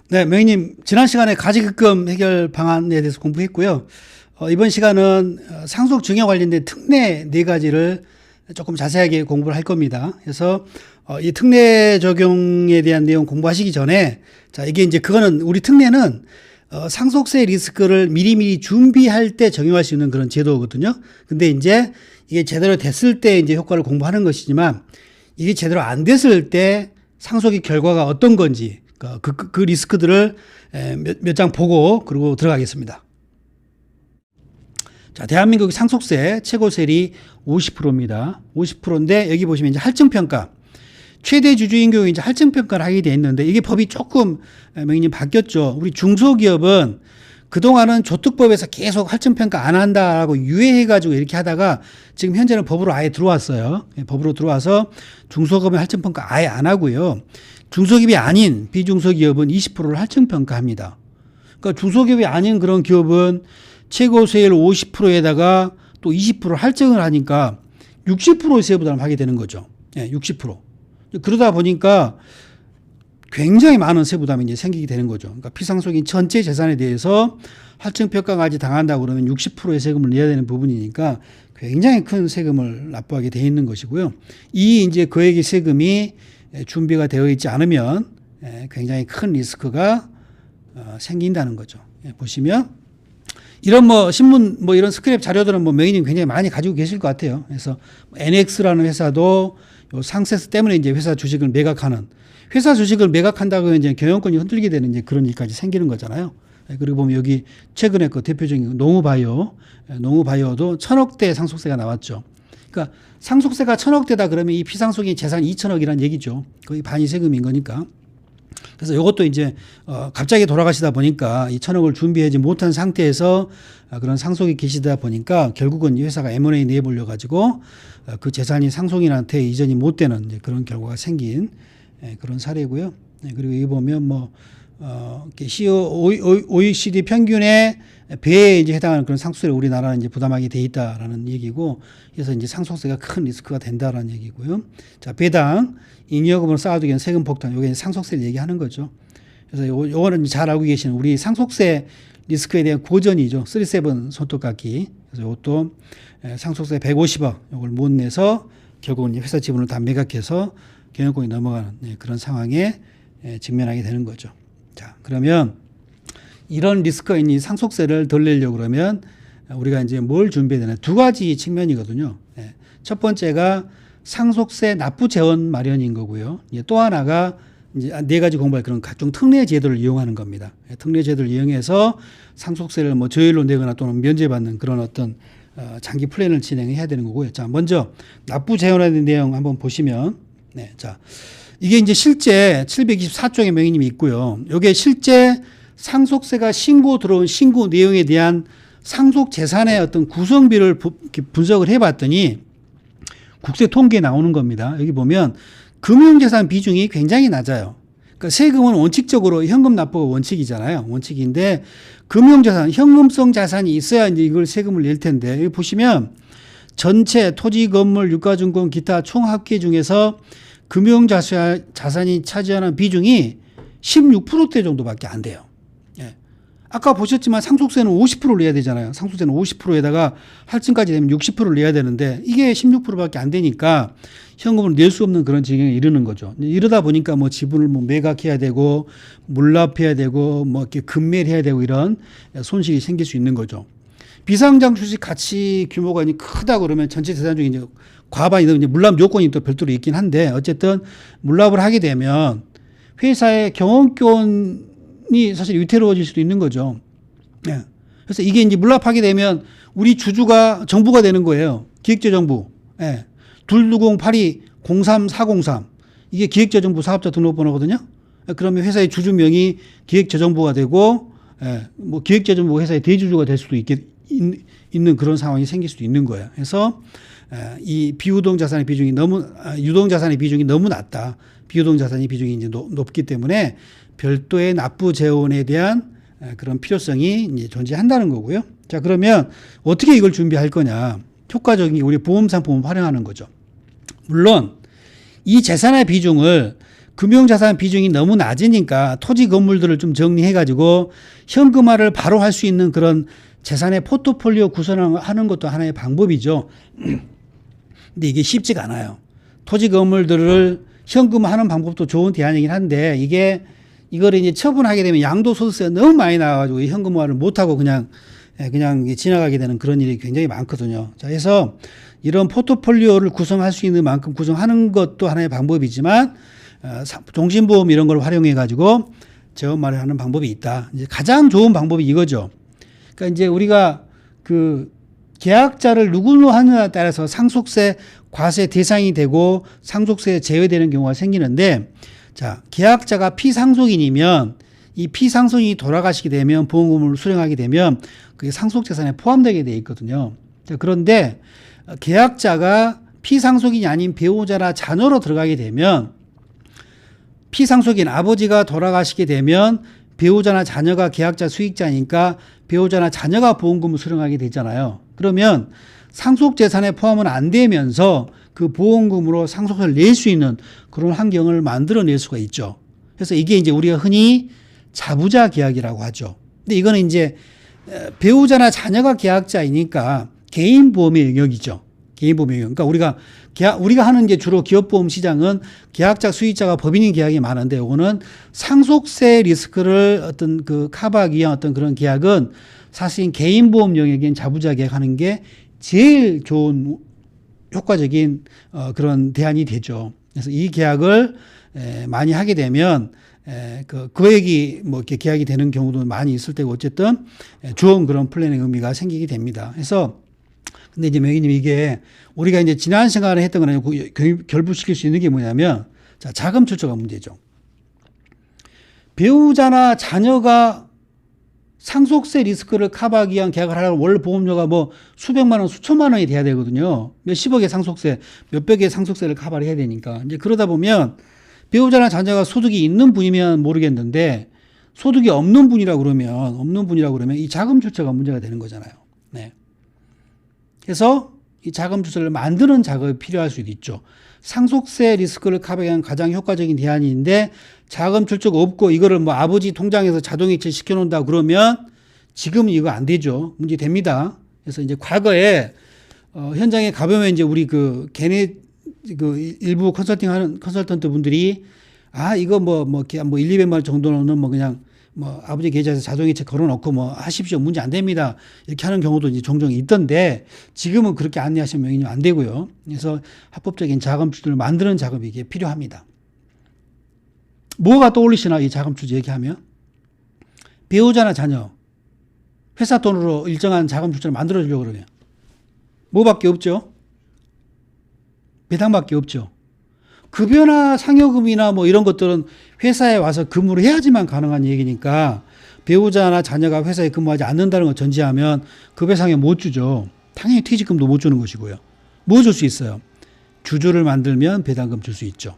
네, 명희님, 지난 시간에 가지급금 해결 방안에 대해서 공부했고요. 이번 시간은 상속 증여 관련된 특례 네 가지를 조금 자세하게 공부를 할 겁니다. 그래서 이 특례 적용에 대한 내용 공부하시기 전에, 자, 이게 이제 그거는 우리 특례는 상속세 리스크를 미리미리 준비할 때 적용할 수 있는 그런 제도거든요. 근데 이제 이게 제대로 됐을 때 이제 효과를 공부하는 것이지만, 이게 제대로 안 됐을 때 상속의 결과가 어떤 건지 그 리스크들을 몇 장 보고 그리고 들어가겠습니다. 자, 대한민국 상속세 최고세율이 50%입니다. 50%인데 여기 보시면 이제 할증평가. 최대 주주인 경우에 이제 할증평가를 하게 돼 있는데 이게 법이 조금 명님 바뀌었죠. 우리 중소기업은 그동안은 조특법에서 계속 할증평가 안 한다라고 유예해가지고 이렇게 하다가 지금 현재는 법으로 아예 들어왔어요. 법으로 들어와서 중소기업의 할증평가 아예 안 하고요. 중소기업이 아닌 비중소기업은 20%를 할증평가합니다. 그러니까 중소기업이 아닌 그런 기업은 최고세율 50%에다가 또 20% 할증을 하니까 60%의 세부담을 하게 되는 거죠. 예, 60%. 그러다 보니까 굉장히 많은 세부담이 이제 생기게 되는 거죠. 그러니까 피상속인 전체 재산에 대해서 할증평가까지 당한다고 그러면 60%의 세금을 내야 되는 부분이니까 굉장히 큰 세금을 납부하게 돼 있는 것이고요. 이 이제 거액의 세금이 준비가 되어 있지 않으면 굉장히 큰 리스크가 생긴다는 거죠. 보시면 이런 신문 이런 스크랩 자료들은 명의님 굉장히 많이 가지고 계실 것 같아요. 그래서 NX라는 회사도 요 상세스 때문에 이제 회사 주식을 매각하는, 회사 주식을 매각한다고 이제 경영권이 흔들리게 되는 이제 그런 일까지 생기는 거잖아요. 그리고 보면 여기 최근에 그 대표적인 노무바이오, 노무바이오도 1000억대 상속세가 나왔죠. 그러니까 상속세가 1000억대다 그러면 이 피상속인 재산이 2000억이라는 얘기죠. 거의 반이 세금인 거니까. 그래서 이것도 이제 갑자기 돌아가시다 보니까 이 1000억을 준비하지 못한 상태에서 그런 상속이 계시다 보니까 결국은 이 회사가 M&A 내버려 가지고 그 재산이 상속인한테 이전이 못 되는 이제 그런 결과가 생긴 그런 사례고요. 그리고 여기 보면 OECD 평균의 배에 이제 해당하는 그런 상속세를 우리나라는 이제 부담하게 돼 있다라는 얘기고, 그래서 이제 상속세가 큰 리스크가 된다라는 얘기고요. 자, 배당 잉여금으로 쌓아두기 위한 세금 폭탄, 요게 상속세를 얘기하는 거죠. 그래서 요거는 잘 알고 계시는 우리 상속세 리스크에 대한 고전이죠. 37 손톱깎이. 그래서 이것도 상속세 150억 요걸 못 내서 결국은 회사 지분을 다 매각해서 경영권이 넘어가는 그런 상황에 직면하게 되는 거죠. 자, 그러면 이런 리스크가 있는 상속세를 덜 내려고 그러면 우리가 이제 뭘 준비해야 되나? 두 가지 측면이거든요. 첫 번째가 상속세 납부 재원 마련인 거고요. 또 하나가 이제 네 가지 공부할 그런 각종 특례 제도를 이용하는 겁니다. 특례 제도를 이용해서 상속세를 저율로 내거나 또는 면제받는 그런 어떤 장기 플랜을 진행해야 되는 거고요. 자, 먼저 납부 재원에 대한 내용 한번 보시면, 자, 이게 이제 실제 724쪽의 명의님이 있고요. 이게 실제 상속세가 들어온 신고 내용에 대한 상속 재산의 어떤 구성비를 분석을 해봤더니 국세 통계에 나오는 겁니다. 여기 보면 금융재산 비중이 굉장히 낮아요. 그러니까 세금은 원칙적으로 현금 납부가 원칙이잖아요. 원칙인데 금융재산, 현금성 자산이 있어야 이제 이걸 세금을 낼 텐데, 여기 보시면 전체 토지, 건물, 유가증권, 기타 총 합계 중에서 금융자산이 차지하는 비중이 16%대 정도밖에 안 돼요. 아까 보셨지만 상속세는 50%를 내야 되잖아요. 상속세는 50%에다가 할증까지 되면 60%를 내야 되는데 이게 16%밖에 안 되니까 현금을 낼 수 없는 그런 지경에 이르는 거죠. 이러다 보니까 지분을 매각해야 되고 물납해야 되고 이렇게 금매해야 되고 이런 손실이 생길 수 있는 거죠. 비상장 주식 가치 규모가 크다 그러면 전체 재산 중에 이제 과반이 이제 물납 요건이 또 별도로 있긴 한데, 어쨌든 물납을 하게 되면 회사의 경영권이 사실 위태로워질 수도 있는 거죠. 그래서 이게 이제 물납하게 되면 우리 주주가 정부가 되는 거예요. 기획재정부. 22082-03403. 이게 기획재정부 사업자 등록번호거든요. 그러면 회사의 주주명이 기획재정부가 되고, 기획재정부 회사의 대주주가 될 수도 있는 그런 상황이 생길 수도 있는 거예요. 그래서 이 비유동 자산의 비중이 유동 자산의 비중이 너무 낮다. 비유동 자산의 비중이 이제 높기 때문에 별도의 납부 재원에 대한 그런 필요성이 이제 존재한다는 거고요. 자, 그러면 어떻게 이걸 준비할 거냐? 효과적인 게 우리 보험 상품을 활용하는 거죠. 물론 이 재산의 비중을 금융자산 비중이 너무 낮으니까 토지 건물들을 좀 정리해가지고 현금화를 바로 할 수 있는 그런 재산의 포트폴리오 구성하는 것도 하나의 방법이죠. 근데 이게 쉽지가 않아요. 토지 건물들을 현금화하는 방법도 좋은 대안이긴 한데 이거를 이제 처분하게 되면 양도소득세가 너무 많이 나와가지고 현금화를 못하고 그냥 지나가게 되는 그런 일이 굉장히 많거든요. 자, 그래서 이런 포트폴리오를 구성할 수 있는 만큼 구성하는 것도 하나의 방법이지만 종신보험 이런 걸 활용해가지고 재원마련을 하는 방법이 있다. 이제 가장 좋은 방법이 이거죠. 그러니까 이제 우리가 그 계약자를 누구로 하느냐에 따라서 상속세 과세 대상이 되고 상속세에 제외되는 경우가 생기는데, 자, 계약자가 피상속인이면 이 피상속인이 돌아가시게 되면 보험금을 수령하게 되면 그게 상속재산에 포함되게 돼 있거든요. 자, 그런데 계약자가 피상속인이 아닌 배우자나 자녀로 들어가게 되면 피상속인 아버지가 돌아가시게 되면 배우자나 자녀가 계약자 수익자니까 배우자나 자녀가 보험금을 수령하게 되잖아요. 그러면 상속재산에 포함은 안 되면서 그 보험금으로 상속세를 낼 수 있는 그런 환경을 만들어낼 수가 있죠. 그래서 이게 이제 우리가 흔히 자부자 계약이라고 하죠. 근데 이거는 이제 배우자나 자녀가 계약자이니까 개인 보험의 영역이죠. 개인 보험의 영역. 그러니까 우리가 하는 게 주로 기업보험 시장은 계약자, 수익자가 법인인 계약이 많은데, 이거는 상속세 리스크를 어떤 그 커버하기 위한 어떤 그런 계약은 사실 개인 보험 영역인 자부자 계약하는 게 제일 좋은 효과적인 그런 대안이 되죠. 그래서 이 계약을 많이 하게 되면 그 금액이 뭐 이렇게 계약이 되는 경우도 많이 있을 때고, 어쨌든 좋은 그런 플랜의 의미가 생기게 됩니다. 그래서 근데 이제 명희님, 이게 우리가 이제 지난 시간에 했던 거는 결부시킬 수 있는 게 뭐냐면, 자, 자금 출처가 문제죠. 배우자나 자녀가 상속세 리스크를 커버하기 위한 계약을 하려면 원래 보험료가 뭐 수백만 원, 수천만 원이 돼야 되거든요. 몇십억의 상속세, 몇백의 상속세를 커버를 해야 되니까. 이제 그러다 보면 배우자나 자녀가 소득이 있는 분이면 모르겠는데, 소득이 없는 분이라고 그러면 이 자금 출처가 문제가 되는 거잖아요. 네. 그래서 이 자금 출처를 만드는 작업이 필요할 수도 있죠. 상속세 리스크를 커버하는 가장 효과적인 대안인데, 자금 출처가 없고 이거를 뭐 아버지 통장에서 자동이체 시켜놓는다 그러면 지금은 이거 안 되죠. 문제 됩니다. 그래서 이제 과거에 현장에 가보면 이제 우리 그 일부 컨설턴트 분들이 이거 뭐 1, 200만 원 정도는 뭐 그냥 뭐 아버지 계좌에서 자동이체 걸어놓고 뭐 하십시오. 문제 안 됩니다. 이렇게 하는 경우도 이제 종종 있던데, 지금은 그렇게 안내하시면 명의는 안 되고요. 그래서 합법적인 자금 출처를 만드는 작업이 이게 필요합니다. 뭐가 떠올리시나, 이 자금 출처 얘기하면? 배우자나 자녀, 회사 돈으로 일정한 자금 출처를 만들어 주려고 그러면 뭐밖에 없죠? 배당밖에 없죠. 급여나 상여금이나 뭐 이런 것들은 회사에 와서 근무를 해야지만 가능한 얘기니까, 배우자나 자녀가 회사에 근무하지 않는다는 걸 전제하면 급여상여 못 주죠. 당연히 퇴직금도 못 주는 것이고요. 뭐 줄 수 있어요? 주주를 만들면 배당금 줄 수 있죠.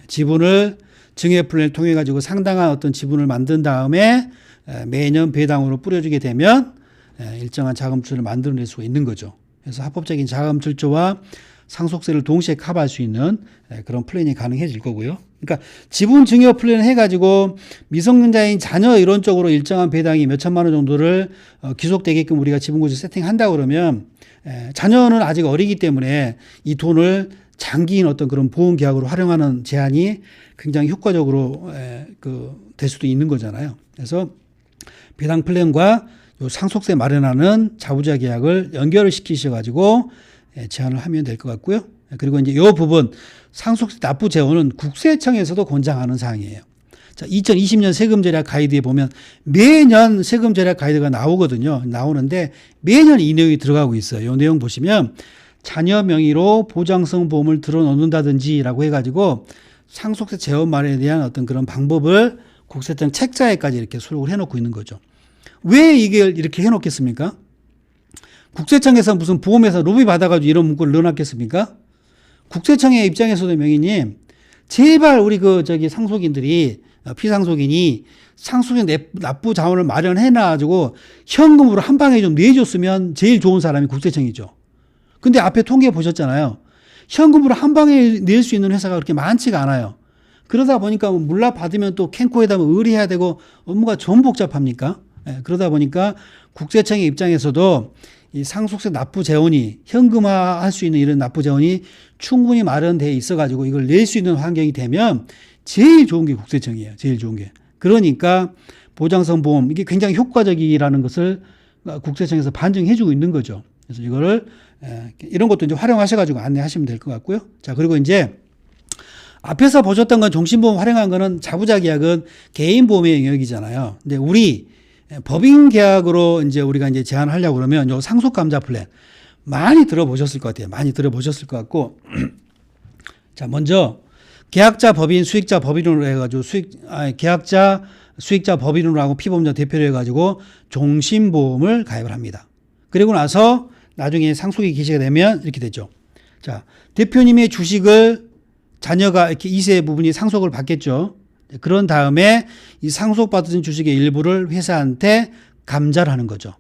지분을 증여 플랜을 통해 가지고 상당한 어떤 지분을 만든 다음에 매년 배당으로 뿌려주게 되면 일정한 자금 출처를 만들어낼 수가 있는 거죠. 그래서 합법적인 자금 출처와 상속세를 동시에 커버할 수 있는 그런 플랜이 가능해질 거고요. 그러니까 지분 증여 플랜을 해가지고 미성년자인 자녀 이런 쪽으로 일정한 배당이 몇 천만 원 정도를 귀속되게끔 우리가 지분구조 세팅한다 그러면, 자녀는 아직 어리기 때문에 이 돈을 장기인 어떤 그런 보험 계약으로 활용하는 제한이 굉장히 효과적으로 될 수도 있는 거잖아요. 그래서 배당 플랜과 요 상속세 마련하는 자부자 계약을 연결을 시키셔가지고 제한을 하면 될 것 같고요. 그리고 이제 이 부분 상속세 납부 재원은 국세청에서도 권장하는 사항이에요. 자, 2020년 세금 절약 가이드에 보면 매년 세금 절약 가이드가 나오거든요. 나오는데 매년 이 내용이 들어가고 있어요. 이 내용 보시면 자녀 명의로 보장성 보험을 들어놓는다든지라고 해가지고 상속세 재원 마련에 대한 어떤 그런 방법을 국세청 책자에까지 이렇게 수록을 해놓고 있는 거죠. 왜 이걸 이렇게 해놓겠습니까? 국세청에서 무슨 보험회사 로비 받아가지고 이런 문구를 넣어놨겠습니까? 국세청의 입장에서도 명의님, 제발 우리 상속인들이, 피상속인이 상속세 납부 자원을 마련해놔가지고 현금으로 한 방에 좀 내줬으면 제일 좋은 사람이 국세청이죠. 근데 앞에 통계 보셨잖아요. 현금으로 한 방에 낼 수 있는 회사가 그렇게 많지가 않아요. 그러다 보니까 물납 받으면 또 캔코에다 의뢰해야 되고 업무가 좀 복잡합니까? 예, 그러다 보니까 국세청의 입장에서도 이 상속세 납부 재원이 현금화할 수 있는 이런 납부 재원이 충분히 마련되어 있어가지고 이걸 낼 수 있는 환경이 되면 제일 좋은 게 국세청이에요. 제일 좋은 게. 그러니까 보장성 보험 이게 굉장히 효과적이라는 것을 국세청에서 반증해주고 있는 거죠. 그래서 이거를 이런 것도 이제 활용하셔가지고 안내하시면 될 것 같고요. 자, 그리고 이제 앞에서 보셨던 건 종신보험 활용한 거는 자부자 계약은 개인보험의 영역이잖아요. 근데 우리 법인 계약으로 이제 우리가 이제 제안하려고 그러면 요 상속감자 플랜 많이 들어보셨을 것 같아요. 많이 들어보셨을 것 같고. 자, 먼저 계약자 법인 수익자 법인으로 해가지고 계약자 수익자 법인으로 하고 피보험자 대표로 해가지고 종신보험을 가입을 합니다. 그리고 나서 나중에 상속이 개시가 되면 이렇게 되죠. 자, 대표님의 주식을 자녀가 이렇게 2세 부분이 상속을 받겠죠. 그런 다음에 이 상속받은 주식의 일부를 회사한테 감자를 하는 거죠.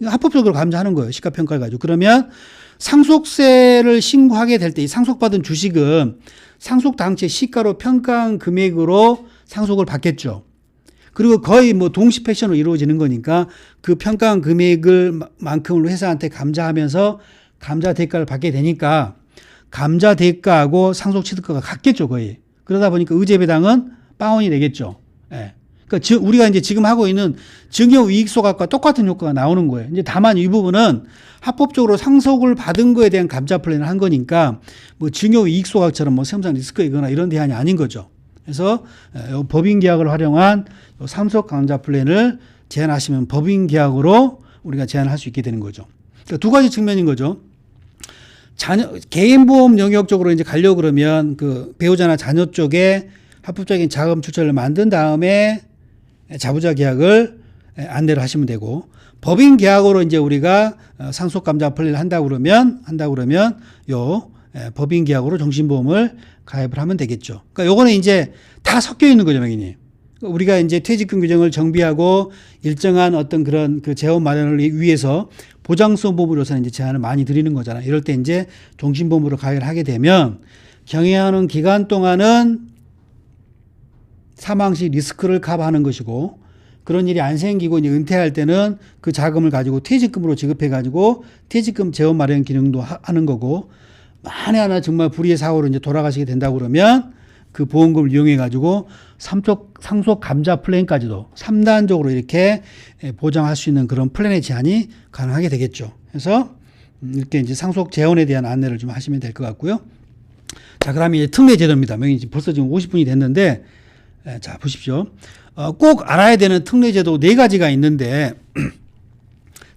합법적으로 감자하는 거예요. 시가평가를 가지고. 그러면 상속세를 신고하게 될 때 이 상속받은 주식은 상속 당시에 시가로 평가한 금액으로 상속을 받겠죠. 그리고 거의 뭐 동시 패션으로 이루어지는 거니까 그 평가한 금액을 만큼을 회사한테 감자하면서 감자 대가를 받게 되니까 감자 대가하고 상속 취득가가 같겠죠, 거의. 그러다 보니까 의제배당은 빵원이 되겠죠. 예. 그러니까 우리가 이제 지금 하고 있는 증여이익소각과 똑같은 효과가 나오는 거예요. 이제 다만 이 부분은 합법적으로 상속을 받은 거에 대한 감자 플랜을 한 거니까 뭐 증여이익소각처럼 뭐 세무상 리스크이거나 이런 대안이 아닌 거죠. 그래서 법인 계약을 활용한 상속 감자 플랜을 제안하시면 법인 계약으로 우리가 제안할 수 있게 되는 거죠. 그러니까 두 가지 측면인 거죠. 개인보험 영역 쪽으로 이제 가려고 그러면 그 배우자나 자녀 쪽에 합법적인 자금 출처를 만든 다음에 자부자 계약을 안내를 하시면 되고, 법인 계약으로 이제 우리가 상속 감자 플랜을 한다고 그러면 요 법인 계약으로 종신보험을 가입을 하면 되겠죠. 그러니까 요거는 이제 다 섞여 있는 거죠, 명인님. 우리가 이제 퇴직금 규정을 정비하고 일정한 어떤 그런 그 재원 마련을 위해서 보장성 보험으로서는 이제 제한을 많이 드리는 거잖아요. 이럴 때 이제 종신보험으로 가입을 하게 되면 경영하는 기간 동안은 사망 시 리스크를 커버하는 것이고, 그런 일이 안 생기고 이제 은퇴할 때는 그 자금을 가지고 퇴직금으로 지급해 가지고 퇴직금 재원 마련 기능도 하는 거고, 만에 하나 정말 불의의 사고로 이제 돌아가시게 된다고 그러면 그 보험금을 이용해 가지고 상속 감자 플랜까지도 3단적으로 이렇게 보장할 수 있는 그런 플랜의 제한이 가능하게 되겠죠. 그래서 이렇게 이제 상속 재원에 대한 안내를 좀 하시면 될 것 같고요. 자, 그다음에 이제 특례 제도입니다. 벌써 지금 50분이 됐는데, 자, 보십시오. 꼭 알아야 되는 특례 제도 4가지가 있는데,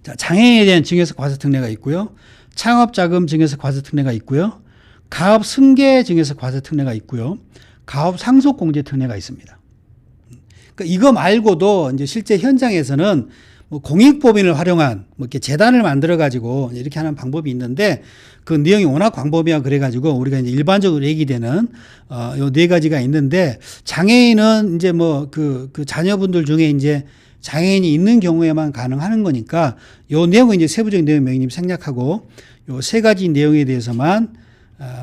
자, 장애인에 대한 증여세 과세 특례가 있고요. 창업자금 증여세 과세 특례가 있고요. 가업 승계 증여세 과세 특례가 있고요. 가업 상속 공제 특례가 있습니다. 그러니까 이거 말고도 이제 실제 현장에서는 뭐 공익법인을 활용한 뭐 이렇게 재단을 만들어 가지고 이렇게 하는 방법이 있는데, 그 내용이 워낙 광범위하고 그래 가지고 우리가 이제 일반적으로 얘기되는 요 4가지가 있는데, 장애인은 이제 뭐 그 자녀분들 중에 이제 장애인이 있는 경우에만 가능하는 거니까 요 내용은 이제 세부적인 내용 명의님 생략하고 요 3가지 내용에 대해서만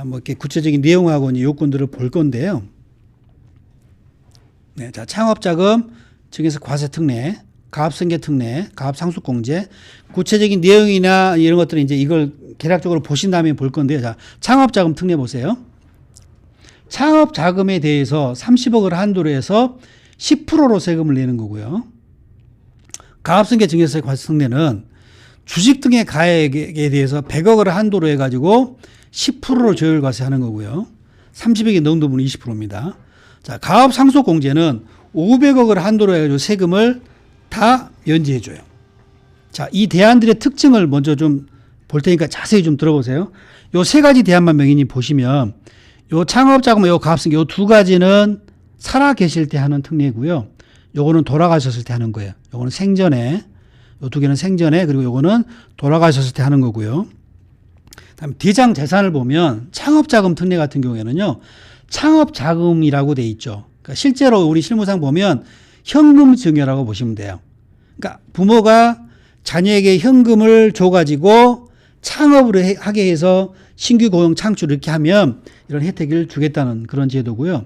뭐 이렇게 구체적인 내용하고 이제 요건들을 볼 건데요. 네, 자, 창업자금 증여세 과세 특례, 가압승계 특례, 가압상속공제, 구체적인 내용이나 이런 것들은 이제 이걸 개략적으로 보신 다음에 볼 건데요. 자, 창업자금 특례 보세요. 창업자금에 대해서 30억을 한도로 해서 10%로 세금을 내는 거고요. 가압승계 증여세 과세 특례는 주식 등의 가액에 대해서 100억을 한도로 해가지고 10%로 조율 과세하는 거고요. 30억이 넘는 분은 20%입니다. 자, 가압상속공제는 500억을 한도로 해가지고 세금을 다 면제해줘요. 자, 이 대안들의 특징을 먼저 좀 볼 테니까 자세히 좀 들어보세요. 요 3가지 대안만 명인이 보시면, 요 창업자금, 요 가압승계, 요 2가지는 살아 계실 때 하는 특례고요. 요거는 돌아가셨을 때 하는 거예요. 요거는 생전에, 요 2개는 생전에, 그리고 요거는 돌아가셨을 때 하는 거고요. 다음에 대장 재산을 보면 창업자금 특례 같은 경우에는요, 창업자금이라고 돼 있죠. 그러니까 실제로 우리 실무상 보면 현금 증여라고 보시면 돼요. 그러니까 부모가 자녀에게 현금을 줘가지고 창업을 하게 해서 신규 고용 창출 이렇게 하면 이런 혜택을 주겠다는 그런 제도고요.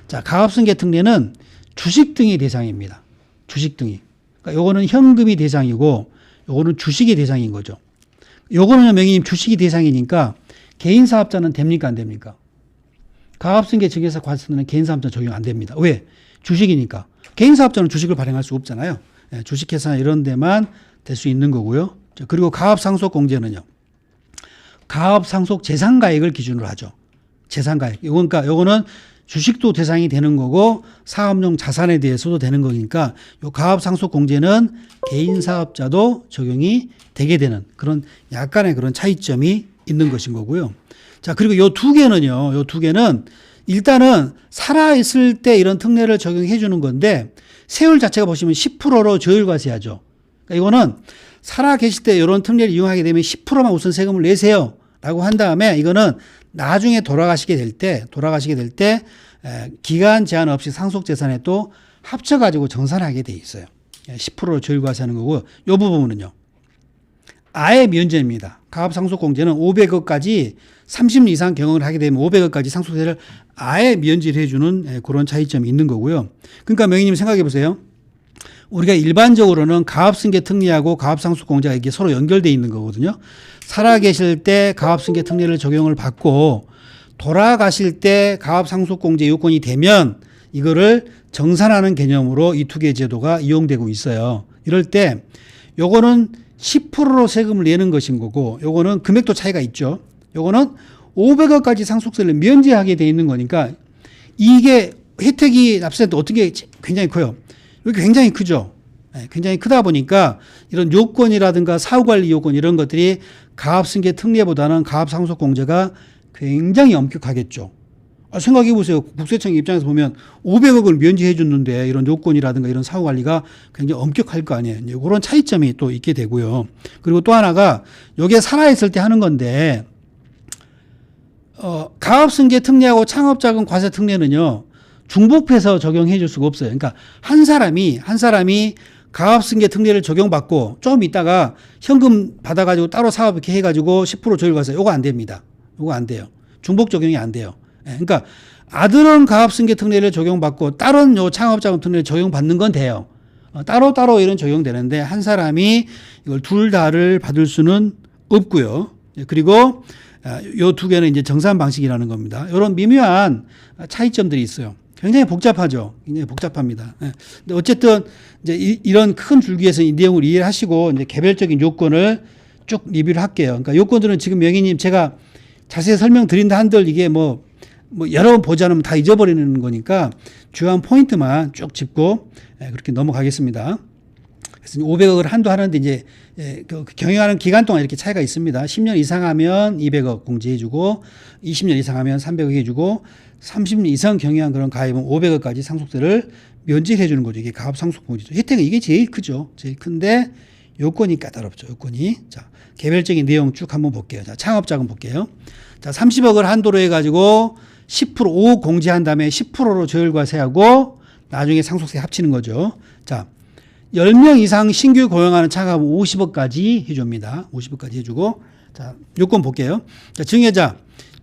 자, 가압승계 특례는 주식 등이 대상입니다. 주식 등이. 그러니까 요거는 현금이 대상이고 요거는 주식이 대상인 거죠. 요거는 명의님 주식이 대상이니까 개인 사업자는 됩니까 안 됩니까? 가압승계 증여세 과세는 개인 사업자 적용 안 됩니다. 왜? 주식이니까. 개인 사업자는 주식을 발행할 수 없잖아요. 주식회사나 이런 데만 될 수 있는 거고요. 그리고 가압상속공제는요. 가압상속 재산가액을 기준으로 하죠. 재산가액. 그러니까 요거는 주식도 대상이 되는 거고 사업용 자산에 대해서도 되는 거니까 요 가압상속공제는 개인 사업자도 적용이 되게 되는 그런 약간의 그런 차이점이 있는 것인 거고요. 자, 그리고 요 두 개는요. 요 두 개는 일단은 살아있을 때 이런 특례를 적용해 주는 건데 세율 자체가 보시면 10%로 저율과세하죠. 그러니까 이거는 살아 계실 때 이런 특례를 이용하게 되면 10%만 우선 세금을 내세요. 라고 한 다음에 이거는 나중에 돌아가시게 될 때 기간 제한 없이 상속재산에 또 합쳐가지고 정산하게 돼 있어요. 10%로 저율과세하는 거고 이 부분은요. 아예 면제입니다. 가압상속공제는 500억까지 30년 이상 경영을 하게 되면 500억까지 상속세를 아예 면제를 해주는 그런 차이점이 있는 거고요. 그러니까 명의님 생각해 보세요. 우리가 일반적으로는 가압승계 특례하고 가압상속공제가 이게 서로 연결되어 있는 거거든요. 살아계실 때 가압승계 특례를 적용을 받고 돌아가실 때 가압상속공제 요건이 되면 이거를 정산하는 개념으로 이 두 개 제도가 이용되고 있어요. 이럴 때 요거는 10%로 세금을 내는 것인 거고 요거는 금액도 차이가 있죠. 요거는 500억까지 상속세를 면제하게 돼 있는 거니까 이게 혜택이 납세될 때 어떻게 굉장히 커요. 여기 굉장히 크죠. 굉장히 크다 보니까 이런 요건이라든가 사후관리 요건 이런 것들이 가압승계 특례보다는 가압상속공제가 굉장히 엄격하겠죠. 생각해 보세요. 국세청 입장에서 보면 500억을 면제해 줬는데 이런 요건이라든가 이런 사후관리가 굉장히 엄격할 거 아니에요. 그런 차이점이 또 있게 되고요. 그리고 또 하나가 이게 살아있을 때 하는 건데 가압승계 특례하고 창업자금 과세 특례는요. 중복해서 적용해 줄 수가 없어요. 그러니까 한 사람이 가압승계 특례를 적용받고 좀 있다가 현금 받아가지고 따로 사업 이렇게 해가지고 10% 저율과세 요거 안 됩니다. 요거 안 돼요. 중복 적용이 안 돼요. 그러니까 아들은 가압승계 특례를 적용받고 딸은 요 창업자금 특례를 적용받는 건 돼요. 따로따로 이런 적용되는데 한 사람이 이걸 둘 다를 받을 수는 없고요. 그리고 요 두 개는 이제 정산 방식이라는 겁니다. 이런 미묘한 차이점들이 있어요. 굉장히 복잡하죠. 굉장히 복잡합니다. 근데 어쨌든 이제 이런 큰 줄기에서 이 내용을 이해하시고 이제 개별적인 요건을 쭉 리뷰를 할게요. 그러니까 요건들은 지금 명희님 제가 자세히 설명드린다 한들 이게 뭐 여러 번 보지 않으면 다 잊어버리는 거니까 주요한 포인트만 쭉 짚고 그렇게 넘어가겠습니다. 그래서 500억을 한도하는데 이제 그 경영하는 기간 동안 이렇게 차이가 있습니다. 10년 이상 하면 200억 공제해주고 20년 이상 하면 300억 해주고 30년 이상 경영한 그런 가입은 500억까지 상속세를 면제해 주는 거죠. 이게 가압상속공제죠. 혜택은 이게 제일 크죠. 제일 큰데 요건이 까다롭죠. 요건이. 자, 개별적인 내용 쭉 한번 볼게요. 자, 창업자금 볼게요. 자, 30억을 한도로 해가지고 10% 5억 공제한 다음에 10%로 저율과세하고 나중에 상속세 합치는 거죠. 자, 10명 이상 신규 고용하는 창업은 50억까지 해줍니다. 50억까지 해주고. 자, 요건 볼게요. 자, 증여자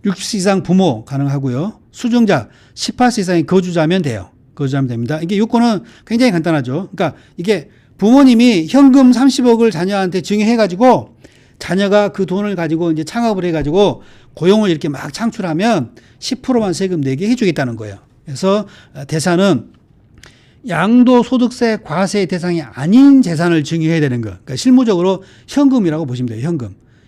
60세 이상 부모 가능하고요. 수증자 18세 이상의 거주자면 돼요. 거주자면 됩니다. 이게 요건은 굉장히 간단하죠. 그러니까 이게 부모님이 현금 30억을 자녀한테 증여해가지고 자녀가 그 돈을 가지고 이제 창업을 해가지고 고용을 이렇게 막 창출하면 10%만 세금 내게 해주겠다는 거예요. 그래서 대상은 양도소득세 과세 대상이 아닌 재산을 증여해야 되는 거. 그러니까 실무적으로 현금이라고 보시면 돼요.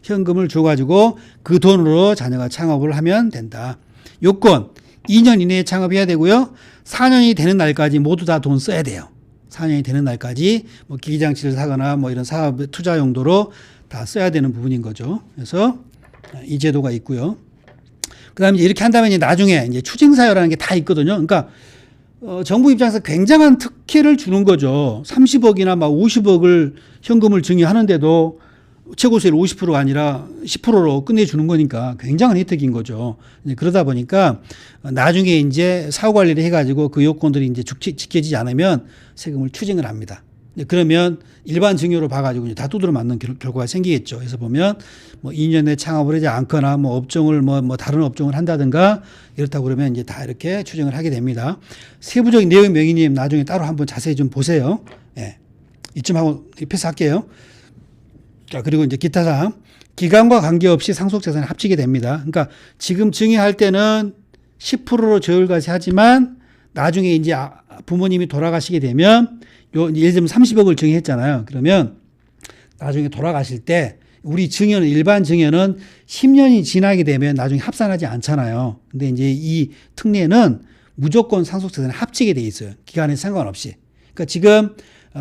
현금을 줘가지고 그 돈으로 자녀가 창업을 하면 된다. 요건 2년 이내에 창업해야 되고요. 4년이 되는 날까지 모두 다 돈 써야 돼요. 4년이 되는 날까지 뭐 기기장치를 사거나 뭐 이런 사업 투자 용도로 다 써야 되는 부분인 거죠. 그래서 이 제도가 있고요. 그다음에 이렇게 한다면 이제 나중에 이제 추징사유라는 게 다 있거든요. 그러니까 정부 입장에서 굉장한 특혜를 주는 거죠. 30억이나 막 50억을 현금을 증여하는데도 최고세율 50%가 아니라 10%로 끝내주는 거니까 굉장한 혜택인 거죠. 그러다 보니까 나중에 이제 사후 관리를 해가지고 그 요건들이 이제 지켜지지 않으면 세금을 추징을 합니다. 그러면 일반 증여로 봐가지고 이제 다 두드러 맞는 결과가 생기겠죠. 그래서 보면 뭐 2년 내 창업을 하지 않거나 뭐 업종을 뭐 다른 업종을 한다든가 이렇다고 그러면 이제 다 이렇게 추정을 하게 됩니다. 세부적인 내용 명의님 나중에 따로 한번 자세히 좀 보세요. 예. 이쯤 하고 패스할게요. 자, 그리고 이제 기타 사항. 기간과 관계없이 상속재산이 합치게 됩니다. 그러니까 지금 증여할 때는 10%로 저율과세 하지만 나중에 이제 부모님이 돌아가시게 되면 예를 들면 30억을 증여했잖아요. 그러면 나중에 돌아가실 때 우리 증여는 일반 증여는 10년이 지나게 되면 나중에 합산하지 않잖아요. 근데 이제 이 특례는 무조건 상속재산에 합치게 돼 있어요. 기간에 상관없이. 그러니까 지금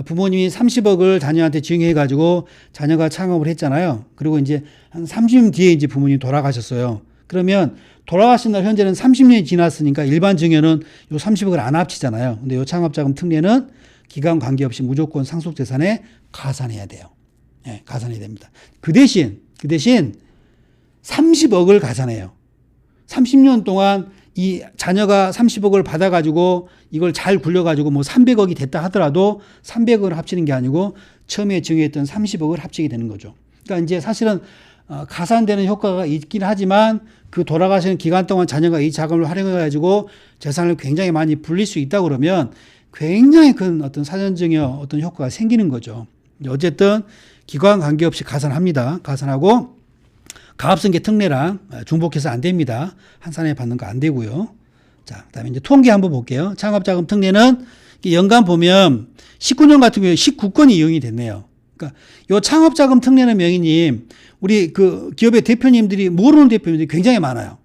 부모님이 30억을 자녀한테 증여해가지고 자녀가 창업을 했잖아요. 그리고 이제 한 30년 뒤에 이제 부모님이 돌아가셨어요. 그러면 돌아가신 날 현재는 30년이 지났으니까 일반 증여는 요 30억을 안 합치잖아요. 근데 요 창업자금 특례는 기간 관계없이 무조건 상속재산에 가산해야 돼요. 예, 가산해야 됩니다. 그 대신 30억을 가산해요. 30년 동안 이 자녀가 30억을 받아가지고 이걸 잘 굴려가지고 뭐 300억이 됐다 하더라도 300억을 합치는 게 아니고 처음에 증여했던 30억을 합치게 되는 거죠. 그러니까 이제 사실은 가산되는 효과가 있긴 하지만 그 돌아가시는 기간 동안 자녀가 이 자금을 활용해가지고 재산을 굉장히 많이 불릴 수 있다 그러면 굉장히 큰 어떤 사전증여 어떤 효과가 생기는 거죠. 어쨌든 기간 관계없이 가산합니다. 가산하고 가압승계 특례랑 중복해서 안 됩니다. 한 사람에 받는 거 안 되고요. 자, 그다음에 이제 통계 한번 볼게요. 창업자금 특례는 연간 보면 19년 같은 경우에 19건이 이용이 됐네요. 그러니까 요 창업자금 특례는 명의님 우리 그 기업의 대표님들이 모르는 대표님들이 굉장히 많아요.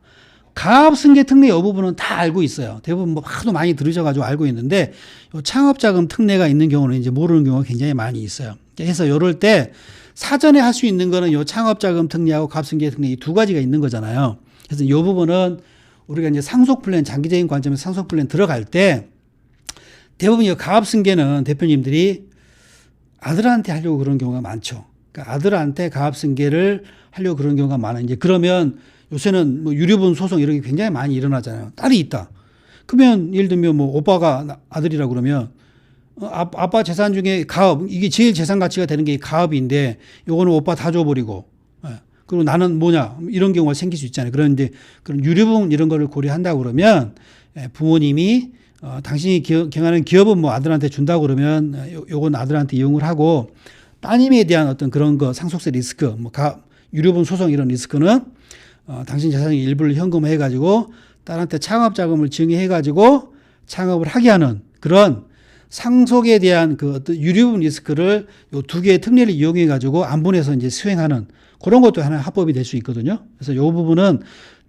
가압승계 특례 이 부분은 다 알고 있어요. 대부분 뭐 하도 많이 들으셔가지고 알고 있는데 요 창업자금 특례가 있는 경우는 이제 모르는 경우가 굉장히 많이 있어요. 그래서 이럴 때 사전에 할 수 있는 거는 요 창업자금 특례하고 가압승계 특례 이 두 가지가 있는 거잖아요. 그래서 이 부분은 우리가 이제 상속 플랜 장기적인 관점에서 상속 플랜 들어갈 때 대부분 이 가압승계는 대표님들이 아들한테 하려고 그런 경우가 많죠. 그러니까 아들한테 가압승계를 하려고 그런 경우가 많아요. 이제 그러면 요새는 뭐 유류분 소송 이런 게 굉장히 많이 일어나잖아요. 딸이 있다. 그러면 예를 들면 뭐 오빠가 아들이라 그러면 아빠 재산 중에 가업, 이게 제일 재산 가치가 되는 게 가업인데 요거는 오빠 다 줘버리고 그리고 나는 뭐냐 이런 경우가 생길 수 있잖아요. 그런데 그런 유류분 이런 거를 고려한다고 그러면 부모님이 당신이 경영하는 기업은 뭐 아들한테 준다고 그러면 요건 아들한테 이용을 하고 따님에 대한 어떤 그런 거 상속세 리스크 뭐 유류분 소송 이런 리스크는 당신 재산의 일부를 현금화해 가지고 딸한테 창업 자금을 증여해 가지고 창업을 하게 하는 그런 상속에 대한 그 어떤 유류분 리스크를 요 두 개의 특례를 이용해 가지고 안분해서 이제 수행하는 그런 것도 하나의 합법이 될 수 있거든요. 그래서 요 부분은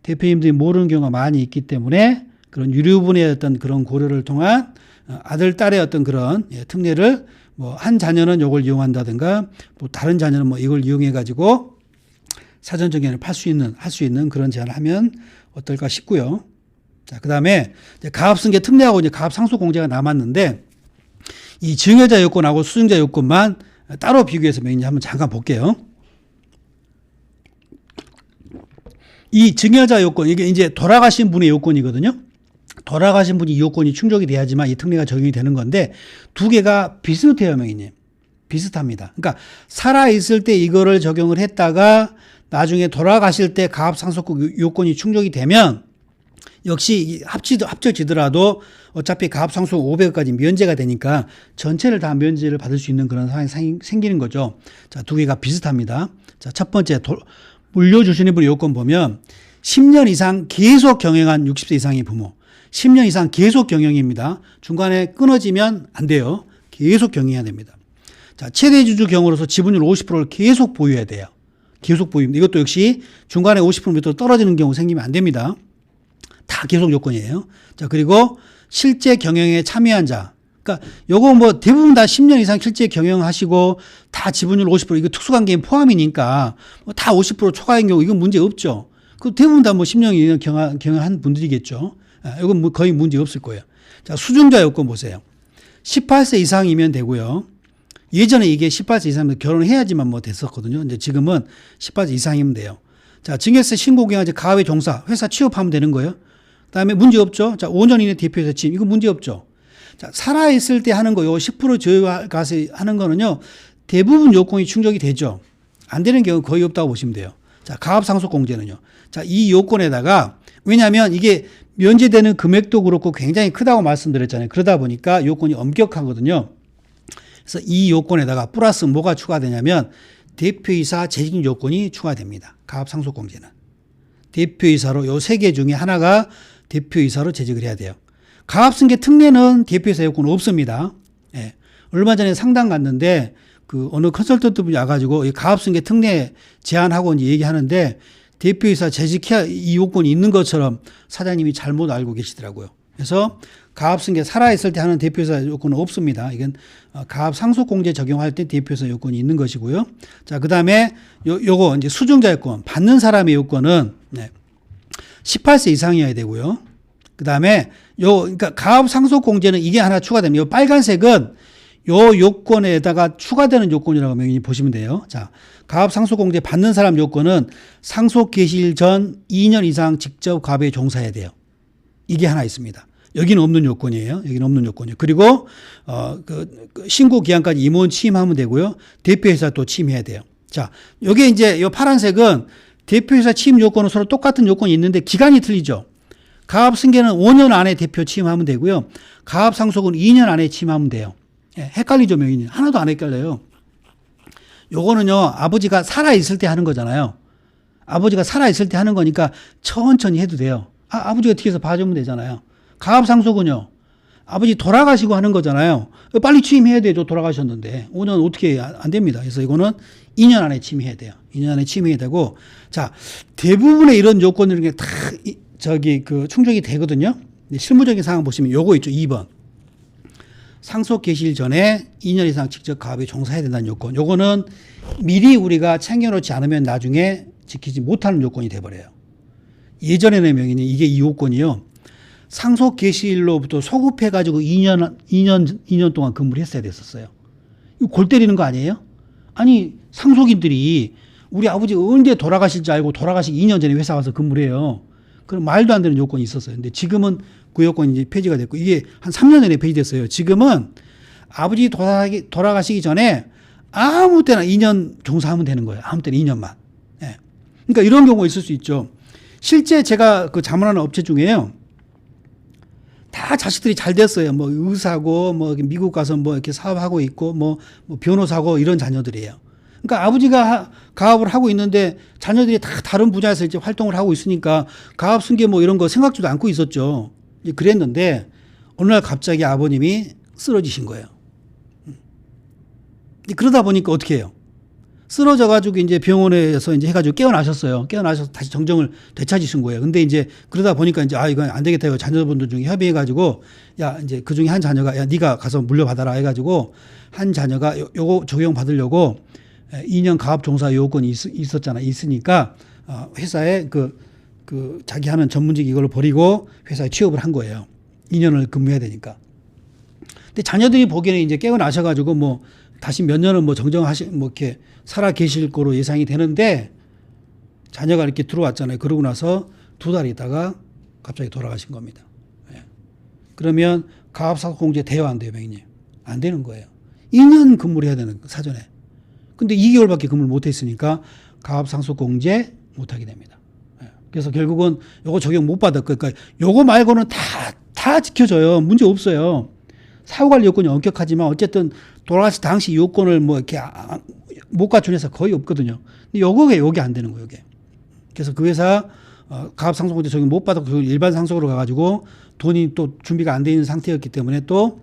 대표님들이 모르는 경우가 많이 있기 때문에 그런 유류분의 어떤 그런 고려를 통한 아들, 딸의 어떤 그런 특례를 뭐 한 자녀는 요걸 이용한다든가 뭐 다른 자녀는 뭐 이걸 이용해 가지고 사전증여를 할 수 있는 그런 제안을 하면 어떨까 싶고요. 자, 그 다음에 가압승계 특례하고 이제 가압상속공제가 남았는데 이 증여자 요건하고 수증자 요건만 따로 비교해서 이제 한번 잠깐 볼게요. 이 증여자 요건, 이게 이제 돌아가신 분의 요건이거든요. 돌아가신 분이 이 요건이 충족이 돼야지만 이 특례가 적용이 되는 건데 두 개가 비슷해요, 명의님. 비슷합니다. 그러니까 살아있을 때 이거를 적용을 했다가 나중에 돌아가실 때 가압상속 요건이 충족이 되면 역시 합쳐지더라도 어차피 가압상속 500억까지 면제가 되니까 전체를 다 면제를 받을 수 있는 그런 상황이 생기는 거죠. 자, 두 개가 비슷합니다. 자, 첫 번째 물려주시는 분의 요건 보면 10년 이상 계속 경영한 60세 이상의 부모. 10년 이상 계속 경영입니다. 중간에 끊어지면 안 돼요. 계속 경영해야 됩니다. 자, 최대주주 경우로서 지분율 50%를 계속 보유해야 돼요. 계속 보유입니다. 이것도 역시 중간에 50% 밑으로 떨어지는 경우 생기면 안 됩니다. 다 계속 요건이에요. 자, 그리고 실제 경영에 참여한 자. 그러니까 요거 뭐 대부분 다 10년 이상 실제 경영하시고 다 지분율 50% 이거 특수관계인 포함이니까 뭐 다 50% 초과인 경우 이건 문제 없죠. 그 대부분 다 뭐 10년 이상 경영한 분들이겠죠. 이건 뭐 거의 문제 없을 거예요. 자, 수증자 요건 보세요. 18세 이상이면 되고요. 예전에 이게 18세 이상이면 결혼해야지만 뭐 됐었거든요. 근데 지금은 18세 이상이면 돼요. 자, 증여세 신고경영제 가압의 종사, 회사 취업하면 되는 거예요. 그 다음에 문제 없죠. 자, 5년 이내 대표이사 취임. 이거 문제 없죠. 자, 살아있을 때 하는 거, 요 10% 저하가서 하는 거는요, 대부분 요건이 충족이 되죠. 안 되는 경우 거의 없다고 보시면 돼요. 자, 가압상속공제는요. 자, 이 요건에다가, 왜냐하면 이게 면제되는 금액도 그렇고 굉장히 크다고 말씀드렸잖아요. 그러다 보니까 요건이 엄격하거든요. 그래서 이 요건에다가 플러스 뭐가 추가되냐면 대표이사 재직 요건이 추가됩니다. 가압상속공제는. 대표이사로 요 세 개 중에 하나가 대표이사로 재직을 해야 돼요. 가압승계 특례는 대표이사 요건 없습니다. 예. 얼마 전에 상담 갔는데 그 어느 컨설턴트 분이 와가지고 이 가압승계 특례 제한하고 이제 얘기하는데 대표이사 재직해야 이 요건이 있는 것처럼 사장님이 잘못 알고 계시더라고요. 그래서 가압승계 살아있을 때 하는 대표이사 요건은 없습니다. 이건 가압상속공제 적용할 때 대표이사 요건이 있는 것이고요. 자, 그 다음에 요거 이제 수증자 요건, 받는 사람의 요건은 18세 이상이어야 되고요. 그 다음에 그러니까 가압상속공제는 이게 하나 추가됩니다. 요 빨간색은 요 요건에다가 추가되는 요건이라고 명인이 보시면 돼요. 자, 가압상속공제 받는 사람 요건은 상속 개시일 전 2년 이상 직접 가압에 종사해야 돼요. 이게 하나 있습니다. 여기는 없는 요건이에요. 여기는 없는 요건이에요. 그리고 그 신고 기한까지 임원 취임하면 되고요. 대표이사 또 취임해야 돼요. 자, 요게 이제 요 파란색은 대표이사 취임 요건은 서로 똑같은 요건이 있는데 기간이 틀리죠. 가압승계는 5년 안에 대표 취임하면 되고요. 가압상속은 2년 안에 취임하면 돼요. 예, 헷갈리죠, 명인이. 하나도 안 헷갈려요. 요거는요, 아버지가 살아있을 때 하는 거잖아요. 아버지가 살아있을 때 하는 거니까 천천히 해도 돼요. 아버지가 뒤에서 봐주면 되잖아요. 가압상속은요, 아버지 돌아가시고 하는 거잖아요. 빨리 취임해야 되죠, 돌아가셨는데. 5년 어떻게 안 됩니다. 그래서 이거는 2년 안에 취임해야 돼요. 2년 안에 취임해야 되고, 자, 대부분의 이런 요건들이 다 충족이 되거든요. 실무적인 상황 보시면 요거 있죠, 2번. 상속 개시일 전에 2년 이상 직접 가압에 종사해야 된다는 요건. 요거는 미리 우리가 챙겨놓지 않으면 나중에 지키지 못하는 요건이 돼버려요. 예전에는 명인이 이게 이 요건이요. 상속 개시일로부터 소급해가지고 2년 동안 근무를 했어야 됐었어요. 이거 골 때리는 거 아니에요? 아니, 상속인들이 우리 아버지 언제 돌아가실 줄 알고 돌아가시기 2년 전에 회사 와서 근무를 해요. 그럼 말도 안 되는 요건이 있었어요. 근데 지금은 그 요건이 이제 폐지가 됐고, 이게 한 3년 전에 폐지됐어요. 지금은 아버지 돌아가시기 전에 아무 때나 2년 종사하면 되는 거예요. 아무 때나 2년만. 예. 그러니까 이런 경우가 있을 수 있죠. 실제 제가 그 자문하는 업체 중에요. 다 자식들이 잘 됐어요. 뭐 의사고, 뭐 미국 가서 뭐 이렇게 사업하고 있고, 뭐 변호사고 이런 자녀들이에요. 그러니까 아버지가 가압을 하고 있는데 자녀들이 다 다른 분야에서 이제 활동을 하고 있으니까 가압 승계 뭐 이런 거 생각지도 않고 있었죠. 그랬는데 어느 날 갑자기 아버님이 쓰러지신 거예요. 그러다 보니까 어떻게 해요? 쓰러져가지고 이제 병원에서 이제 해가지고 깨어나셨어요. 깨어나셔서 다시 정정을 되찾으신 거예요. 근데 이제 그러다 보니까 이제 이건 안 되겠다. 이거 자녀분들 중에 협의해가지고 야, 이제 그 중에 한 자녀가 야, 네가 가서 물려받아라 해가지고 한 자녀가 요거 적용받으려고 2년 가압 종사 요건이 있으니까 회사에 그 자기 하는 전문직 이걸 버리고 회사에 취업을 한 거예요. 2년을 근무해야 되니까. 근데 자녀들이 보기에는 이제 깨어나셔가지고 뭐 다시 몇 년은 뭐 뭐 이렇게 살아 계실 거로 예상이 되는데 자녀가 이렇게 들어왔잖아요. 그러고 나서 2달 있다가 갑자기 돌아가신 겁니다. 예. 그러면 가압상속공제 돼요, 안 돼요, 명인님? 안 되는 거예요. 2년 근무를 해야 되는 거, 사전에. 근데 2개월밖에 근무를 못 했으니까 가압상속공제 못 하게 됩니다. 예. 그래서 결국은 요거 적용 못 받았고, 그러니까 요거 말고는 다 지켜져요. 문제 없어요. 사후관리 요건이 엄격하지만 어쨌든 돌아가실 당시 요건을 뭐 이렇게 못 갖춘 회사 거의 없거든요. 근데 요게 안 되는 거예요, 요게. 그래서 그 회사 가압상속공제 적용 못 받았고 일반 상속으로 가가지고 돈이 또 준비가 안 돼 있는 상태였기 때문에 또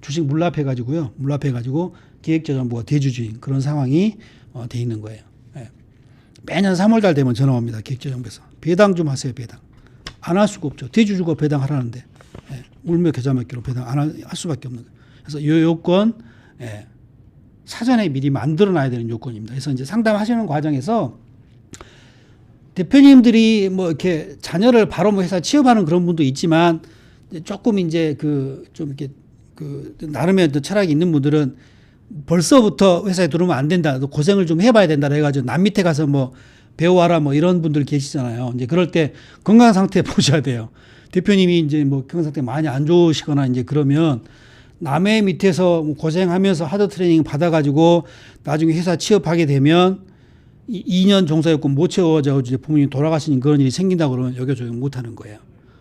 주식 물납해가지고요. 물납해가지고 기획재정부가 대주주인 그런 상황이 돼 있는 거예요. 예. 매년 3월달 되면 전화 옵니다. 기획재정부에서. 배당 좀 하세요, 배당. 안 할 수가 없죠. 대주주가 배당하라는데. 예. 울며 겨자 먹기로 배당 안 할 수밖에 없는 거예요. 그래서 이 요건 사전에 미리 만들어 놔야 되는 요건입니다. 그래서 이제 상담하시는 과정에서 대표님들이 뭐 이렇게 자녀를 바로 뭐 회사 취업하는 그런 분도 있지만 조금 이제 좀 이렇게 나름의 철학이 있는 분들은 벌써부터 회사에 들어오면 안 된다. 고생을 좀 해봐야 된다. 해가지고 남 밑에 가서 뭐 배워와라 뭐 이런 분들 계시잖아요. 이제 그럴 때 건강 상태 보셔야 돼요. 대표님이 이제 뭐 건강 상태 많이 안 좋으시거나 이제 그러면 남의 밑에서 고생하면서 하드 트레이닝 받아가지고 나중에 회사 취업하게 되면 2년 종사요건 못 채워져 이제 부모님 돌아가시는 그런 일이 생긴다 그러면 여겨 적용 못 하는 거예요.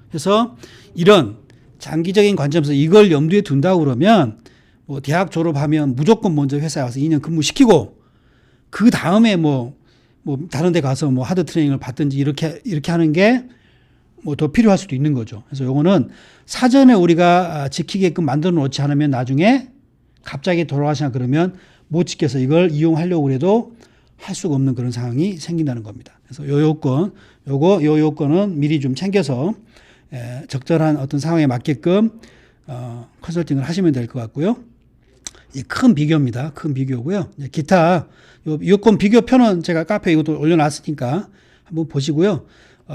그래서 이런 장기적인 관점에서 이걸 염두에 둔다 그러면 뭐 대학 졸업하면 무조건 먼저 회사에 와서 2년 근무시키고 그 다음에 뭐 다른 데 가서 뭐 하드 트레이닝을 받든지 이렇게 하는 게 뭐 더 필요할 수도 있는 거죠. 그래서 요거는 사전에 우리가 지키게끔 만들어 놓지 않으면 나중에 갑자기 돌아가시나 그러면 못 지켜서 이걸 이용하려고 해도 할 수가 없는 그런 상황이 생긴다는 겁니다. 그래서 요 요건은 미리 좀 챙겨서 적절한 어떤 상황에 맞게끔 컨설팅을 하시면 될 것 같고요. 이 큰 비교입니다. 큰 비교고요. 기타 요건 비교표는 제가 카페에 이것도 올려놨으니까 한번 보시고요.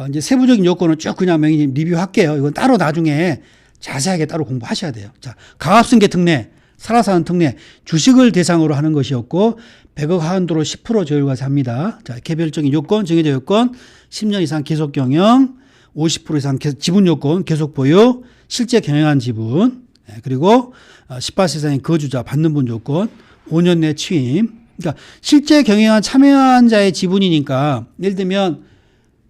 이제 세부적인 요건은 쭉 그냥 명의님 리뷰할게요. 이건 따로 나중에 자세하게 따로 공부하셔야 돼요. 자, 가압승계 특례, 살아서 하는 특례, 주식을 대상으로 하는 것이었고 100억 하한도로 10% 저율과세 합니다. 자, 개별적인 요건, 정해져 요건, 10년 이상 계속 경영, 50% 이상 지분 요건, 계속 보유, 실제 경영한 지분, 그리고 18세 이상의 거주자 받는 분 요건, 5년 내 취임. 그러니까 실제 경영한 참여한 자의 지분이니까 예를 들면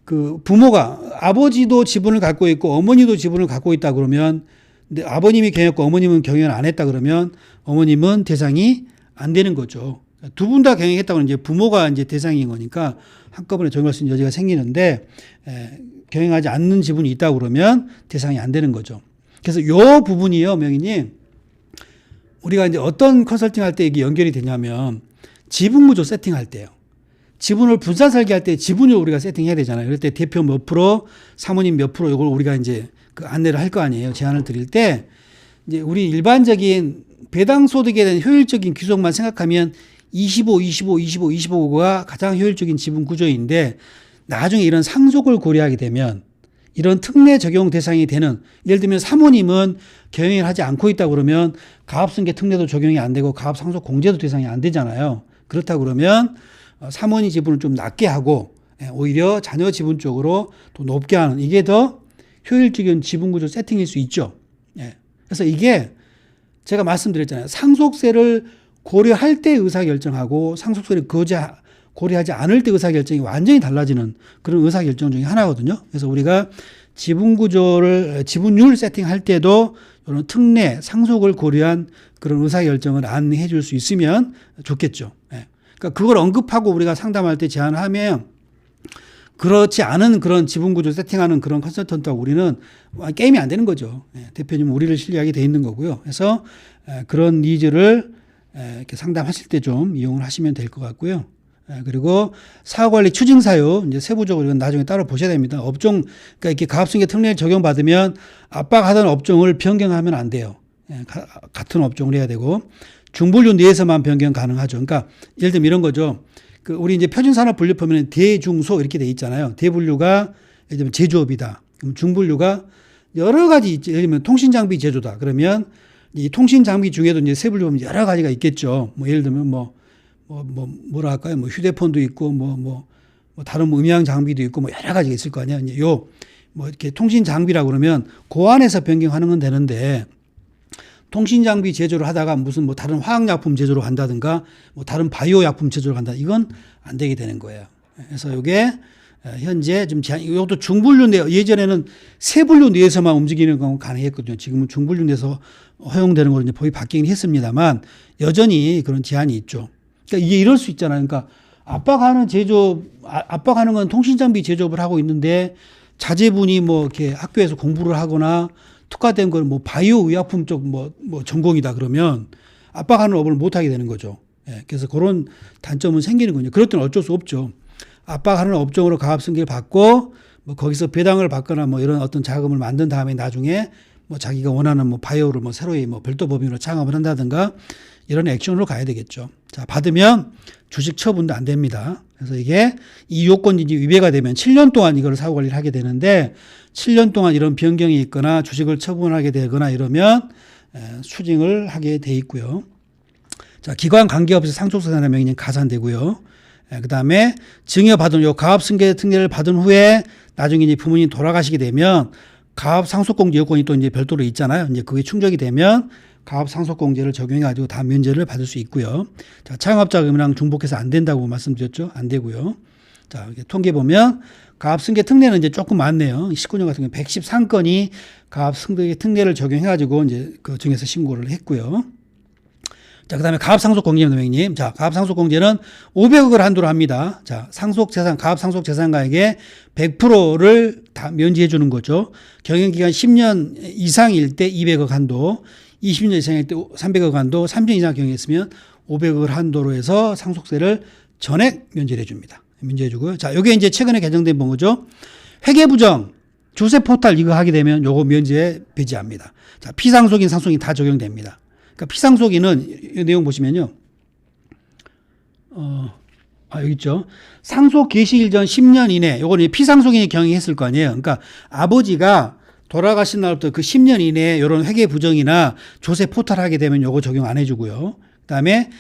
그 부모가 아버지도 지분을 갖고 있고 어머니도 지분을 갖고 있다 그러면 근데 아버님이 경영했고 어머님은 경영을 안 했다 그러면 어머님은 대상이 안 되는 거죠. 두 분 다 경영했다 그러면 이제 부모가 이제 대상인 거니까 한꺼번에 적용할 수 있는 여지가 생기는데 경영하지 않는 지분이 있다 그러면 대상이 안 되는 거죠. 그래서 요 부분이요, 명희님. 우리가 이제 어떤 컨설팅 할 때 이게 연결이 되냐면 지분 구조 세팅할 때요. 지분을 분산 설계할 때 지분을 우리가 세팅해야 되잖아요. 그럴 때 대표 몇 프로, 사모님 몇 프로 이걸 우리가 이제 그 안내를 할 거 아니에요. 제안을 드릴 때 이제 우리 일반적인 배당 소득에 대한 효율적인 규속만 생각하면 25가 가장 효율적인 지분 구조인데 나중에 이런 상속을 고려하게 되면 이런 특례 적용 대상이 되는 예를 들면 사모님은 경영을 하지 않고 있다 그러면 가압승계 특례도 적용이 안 되고 가압상속 공제도 대상이 안 되잖아요. 그렇다 그러면 사모님 지분을 좀 낮게 하고 오히려 자녀 지분 쪽으로 더 높게 하는 이게 더 효율적인 지분 구조 세팅일 수 있죠. 그래서 이게 제가 말씀드렸잖아요. 상속세를 고려할 때 의사결정하고 상속세를 고려하지 않을 때 의사결정이 완전히 달라지는 그런 의사결정 중에 하나거든요. 그래서 우리가 지분율 세팅할 때도 이런 특례, 상속을 고려한 그런 의사결정을 안내해 줄 수 있으면 좋겠죠. 그러니까 그걸 언급하고 우리가 상담할 때 제안하면 그렇지 않은 그런 지분구조 세팅하는 그런 컨설턴트하고 우리는 게임이 안 되는 거죠. 대표님은 우리를 신뢰하게 돼 있는 거고요. 그래서 그런 니즈를 이렇게 상담하실 때 좀 이용을 하시면 될 것 같고요. 그리고 사후관리 추징사유 이제 세부적으로 이건 나중에 따로 보셔야 됩니다. 업종 그러니까 이렇게 가압승계 특례를 적용받으면 압박하던 업종을 변경하면 안 돼요. 같은 업종을 해야 되고 중분류 내에서만 변경 가능하죠. 그러니까 예를 들면 이런 거죠. 그 우리 이제 표준산업 분류 보면 대중소 이렇게 돼 있잖아요. 대분류가 예를 들면 제조업이다. 그럼 중분류가 여러 가지 있죠. 예를 들면 통신장비 제조다. 그러면 이 통신장비 중에도 이제 세분류 보면 여러 가지가 있겠죠. 뭐 예를 들면 뭐라 할까요? 뭐 휴대폰도 있고 뭐 다른 음향 장비도 있고 뭐 여러 가지가 있을 거 아니야. 뭐 이렇게 통신 장비라 그러면 그 안에서 변경하는 건 되는데 통신 장비 제조를 하다가 무슨 뭐 다른 화학약품 제조로 간다든가 뭐 다른 바이오 약품 제조로 간다. 이건 안 되게 되는 거예요. 그래서 이게 현재 좀 제한, 이것도 중분류 내, 예전에는 세분류 내에서만 움직이는 건 가능했거든요. 지금은 중분류 내에서 허용되는 걸로 이제 법이 바뀌긴 했습니다만 여전히 그런 제한이 있죠. 그러니까 이게 이럴 수 있잖아요. 그러니까 압박하는 건 통신장비 제조업을 하고 있는데 자제분이 뭐 이렇게 학교에서 공부를 하거나 특화된 건 뭐 바이오 의약품 쪽 뭐 전공이다 그러면 압박하는 업을 못 하게 되는 거죠. 그래서 그런 단점은 생기는군요. 그럴 때는 어쩔 수 없죠. 압박하는 업종으로 가압승계를 받고 뭐 거기서 배당을 받거나 뭐 이런 어떤 자금을 만든 다음에 나중에 뭐 자기가 원하는 뭐 바이오를 뭐 새로이 뭐 별도 법인으로 창업을 한다든가 이런 액션으로 가야 되겠죠. 자, 받으면 주식 처분도 안 됩니다. 그래서 이게 이 요건이 위배가 되면 7년 동안 이걸 사후 관리를 하게 되는데 7년 동안 이런 변경이 있거나 주식을 처분하게 되거나 이러면 추징을 하게 돼 있고요. 자, 기관 관계없이 상속세나 명의는 가산되고요. 그다음에 증여받은 요 가압승계 특례를 받은 후에 나중에 이제 부모님 돌아가시게 되면 가압 상속공제 요건이 또 이제 별도로 있잖아요. 이제 그게 충족이 되면 가압 상속공제를 적용해가지고 다 면제를 받을 수 있고요. 자, 자영업자금이랑 중복해서 안 된다고 말씀드렸죠. 안 되고요. 자, 이렇게 통계 보면 가압 승계 특례는 이제 조금 많네요. 19년 같은 경우 113건이 가압 승계 특례를 적용해가지고 이제 그 중에서 신고를 했고요. 자, 그 다음에 가압상속공제입니다, 선생님. 자, 가압상속공제는 500억을 한도로 합니다. 자, 상속재산, 가압상속재산가액의 100%를 다 면제해 주는 거죠. 경영기간 10년 이상일 때 200억 한도, 20년 이상일 때 300억 한도, 3년 이상 경영했으면 500억을 한도로 해서 상속세를 전액 면제해 줍니다. 면제해 주고요. 자, 요게 이제 최근에 개정된 번거죠. 회계부정, 조세포탈 이거 하게 되면 요거 면제 배제합니다. 자, 피상속인, 상속인 다 적용됩니다. 그러니까 피상속인은 이 내용 보시면요. 여기 있죠. 상속 개시일 전 10년 이내, 요거는 피상속인이 경영했을 거 아니에요. 그러니까 아버지가 돌아가신 날부터 그 10년 이내에 이런 회계 부정이나 조세 포탈하게 되면 요거 적용 안 해주고요. 그다음에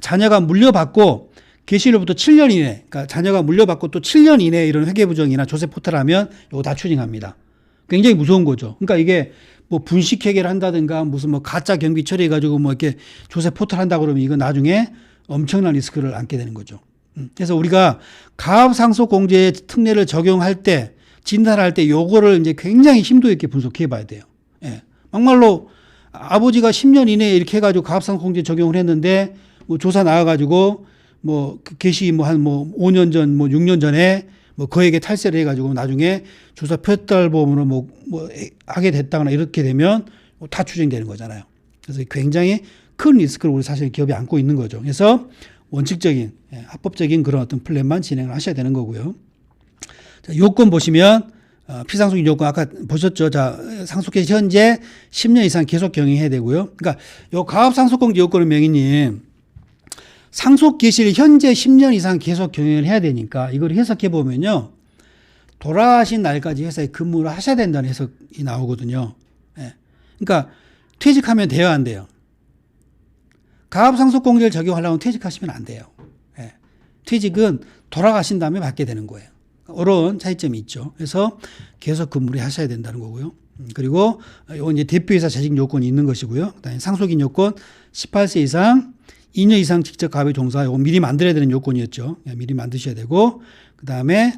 자녀가 물려받고 개시일로부터 7년 이내, 그러니까 자녀가 물려받고 또 7년 이내에 이런 회계 부정이나 조세 포탈하면 요거 다 추징합니다. 굉장히 무서운 거죠. 그러니까 이게 뭐 분식 회계를 한다든가 무슨 뭐 가짜 경비 처리해가지고 뭐 이렇게 조세 포탈 한다 그러면 이거 나중에 엄청난 리스크를 안게 되는 거죠. 그래서 우리가 가압상속공제 특례를 적용할 때 진단할 때 요거를 이제 굉장히 심도 있게 분석해 봐야 돼요. 예. 막말로 아버지가 10년 이내에 이렇게 해가지고 가압상속공제 적용을 했는데 뭐 조사 나와가지고 뭐 개시 뭐 한 뭐 5년 전 뭐 6년 전에 뭐 거액에 탈세를 해가지고 나중에 조사 표달보험으로 뭐 하게 됐다거나 이렇게 되면 다 추징되는 거잖아요. 그래서 굉장히 큰 리스크를 우리 사실 기업이 안고 있는 거죠. 그래서 원칙적인 합법적인 그런 어떤 플랜만 진행을 하셔야 되는 거고요. 자, 요건 보시면 피상속인 요건 아까 보셨죠. 자, 상속개시 현재 10년 이상 계속 경영해야 되고요. 그러니까 요 가압상속공제 요건은 명의님 상속 개시를 현재 10년 이상 계속 경영을 해야 되니까 이걸 해석해 보면요. 돌아가신 날까지 회사에 근무를 하셔야 된다는 해석이 나오거든요. 예. 그러니까 퇴직하면 돼요, 안 돼요? 가압상속공제를 적용하려면 퇴직하시면 안 돼요. 예. 퇴직은 돌아가신 다음에 받게 되는 거예요. 이런 차이점이 있죠. 그래서 계속 근무를 하셔야 된다는 거고요. 그리고 이건 이제 대표이사 재직 요건이 있는 것이고요. 그다음에 상속인 요건 18세 이상 2년 이상 직접 가압에 종사, 이거 미리 만들어야 되는 요건이었죠. 미리 만드셔야 되고, 그 다음에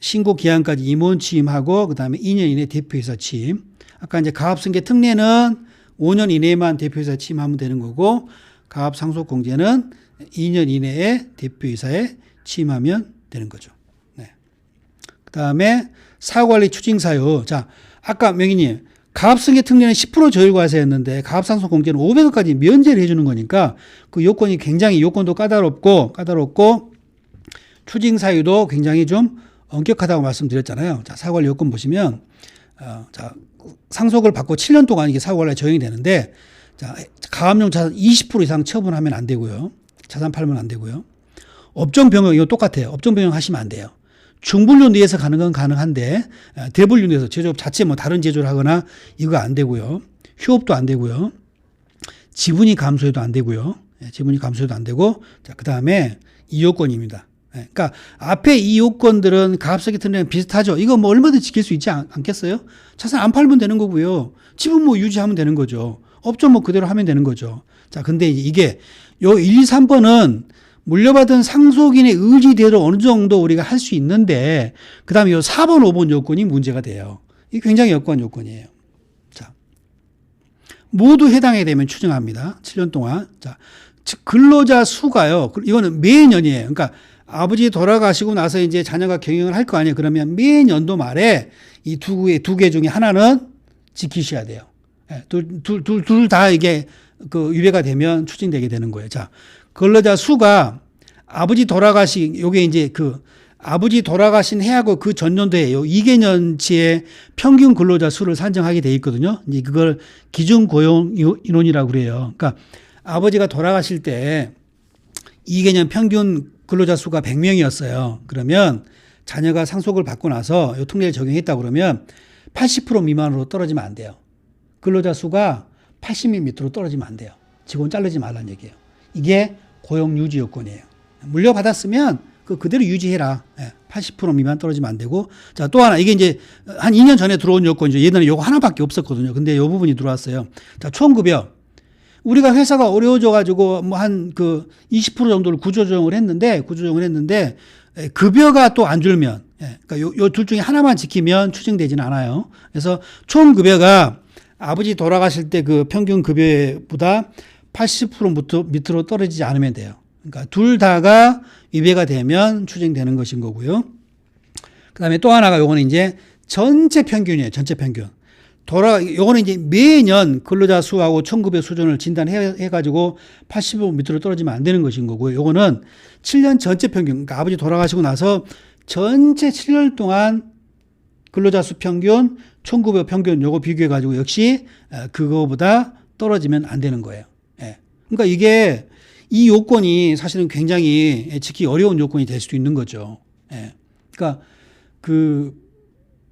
신고 기한까지 임원 취임하고, 그 다음에 2년 이내 대표이사 취임. 아까 이제 가압승계 특례는 5년 이내에만 대표이사 취임하면 되는 거고, 가압상속공제는 2년 이내에 대표이사에 취임하면 되는 거죠. 네. 그 다음에 사후관리 추징사유. 자, 아까 명희님. 가압승계 특례는 10% 저율 과세였는데 가압상속공제는 500억까지 면제를 해주는 거니까 그 요건이 굉장히 요건도 까다롭고 추징 사유도 굉장히 좀 엄격하다고 말씀드렸잖아요. 자, 사후관리 요건 보시면 자, 상속을 받고 7년 동안 이게 사후관리가 적용이 되는데 자, 가압용 자산 20% 이상 처분하면 안 되고요. 자산 팔면 안 되고요. 업종 변경 이거 똑같아요. 업종 변경 하시면 안 돼요. 중분류 내에서 가는 건 가능한데 대분류 내에서 제조업 자체 뭐 다른 제조를 하거나 이거 안 되고요. 휴업도 안 되고요. 지분이 감소해도 안 되고요. 지분이 감소해도 안 되고 자, 그다음에 이 요건입니다. 그러니까 앞에 이 요건들은 가압승계 특례랑 비슷하죠. 이거 뭐 얼마든지 지킬 수 있지 않겠어요? 자산 안 팔면 되는 거고요. 지분 뭐 유지하면 되는 거죠. 업종 뭐 그대로 하면 되는 거죠. 자, 근데 이게 요 1, 2, 3번은 물려받은 상속인의 의지대로 어느 정도 우리가 할 수 있는데 그 다음에 이 4번, 5번 요건이 문제가 돼요. 이게 굉장히 역관 요건이에요. 자, 모두 해당이 되면 추징합니다. 7년 동안. 자, 즉 근로자 수가요. 이거는 매년이에요. 그러니까 아버지 돌아가시고 나서 이제 자녀가 경영을 할 거 아니에요. 그러면 매년도 말에 이 두 개 중에 하나는 지키셔야 돼요. 둘 다 이게 그 유예가 되면 추징되게 되는 거예요. 자, 근로자 수가 아버지 돌아가신 요게 이제 그 아버지 돌아가신 해하고 그 전년도에 요 2개년치의 평균 근로자 수를 산정하게 돼 있거든요. 이제 그걸 기준 고용 인원이라고 그래요. 그러니까 아버지가 돌아가실 때 2개년 평균 근로자 수가 100명이었어요. 그러면 자녀가 상속을 받고 나서 요 통계를 적용했다 그러면 80% 미만으로 떨어지면 안 돼요. 근로자 수가 80명 밑으로 떨어지면 안 돼요. 직원 자르지 말라는 얘기예요. 이게 고용 유지 요건이에요. 물려받았으면 그대로 유지해라. 80% 미만 떨어지면 안 되고. 자, 또 하나, 이게 이제 한 2년 전에 들어온 요건이죠. 예전에 요거 하나밖에 없었거든요. 근데 요 부분이 들어왔어요. 자, 총급여. 우리가 회사가 어려워져가지고 뭐 한 그 20% 정도를 구조조정을 했는데, 급여가 또 안 줄면, 그러니까 요 둘 중에 하나만 지키면 추징되지는 않아요. 그래서 총급여가 아버지 돌아가실 때 그 평균 급여보다 80% 밑으로 떨어지지 않으면 돼요. 그러니까 둘 다가 위배가 되면 추징되는 것인 거고요. 그다음에 또 하나가 요거는 이제 전체 평균이에요. 전체 평균. 요거는 이제 매년 근로자 수하고 총급여 수준을 진단해 가지고 80% 밑으로 떨어지면 안 되는 것인 거고요. 요거는 7년 전체 평균. 그러니까 아버지 돌아가시고 나서 전체 7년 동안 근로자 수 평균, 총급여 평균 요거 비교해 가지고 역시 그거보다 떨어지면 안 되는 거예요. 그러니까 이게 이 요건이 사실은 굉장히 지키기 어려운 요건이 될 수도 있는 거죠. 그러니까 그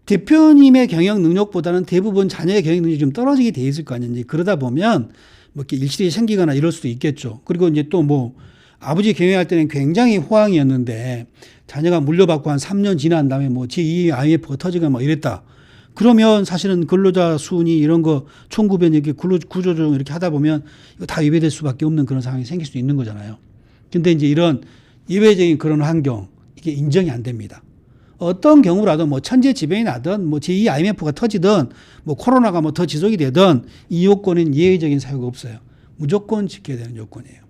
대표님의 경영 능력보다는 대부분 자녀의 경영 능력이 좀 떨어지게 돼 있을 거 아니에요. 그러다 보면 뭐 이렇게 일실이 생기거나 이럴 수도 있겠죠. 그리고 이제 또 뭐 아버지 경영할 때는 굉장히 호황이었는데 자녀가 물려받고 한 3년 지난 다음에 뭐 제2 IMF가 터지거나 뭐 이랬다. 그러면 사실은 근로자 순위 이런 거 총급여 이렇게 구조조정 이렇게 하다 보면 이거 다 위배될 수밖에 없는 그런 상황이 생길 수도 있는 거잖아요. 근데 이제 이런 예외적인 그런 환경 이게 인정이 안 됩니다. 어떤 경우라도 뭐 천재지변이 나든 뭐 제2 IMF가 터지든 뭐 코로나가 뭐 더 지속이 되든 이 요건은 예외적인 사유가 없어요. 무조건 지켜야 되는 요건이에요.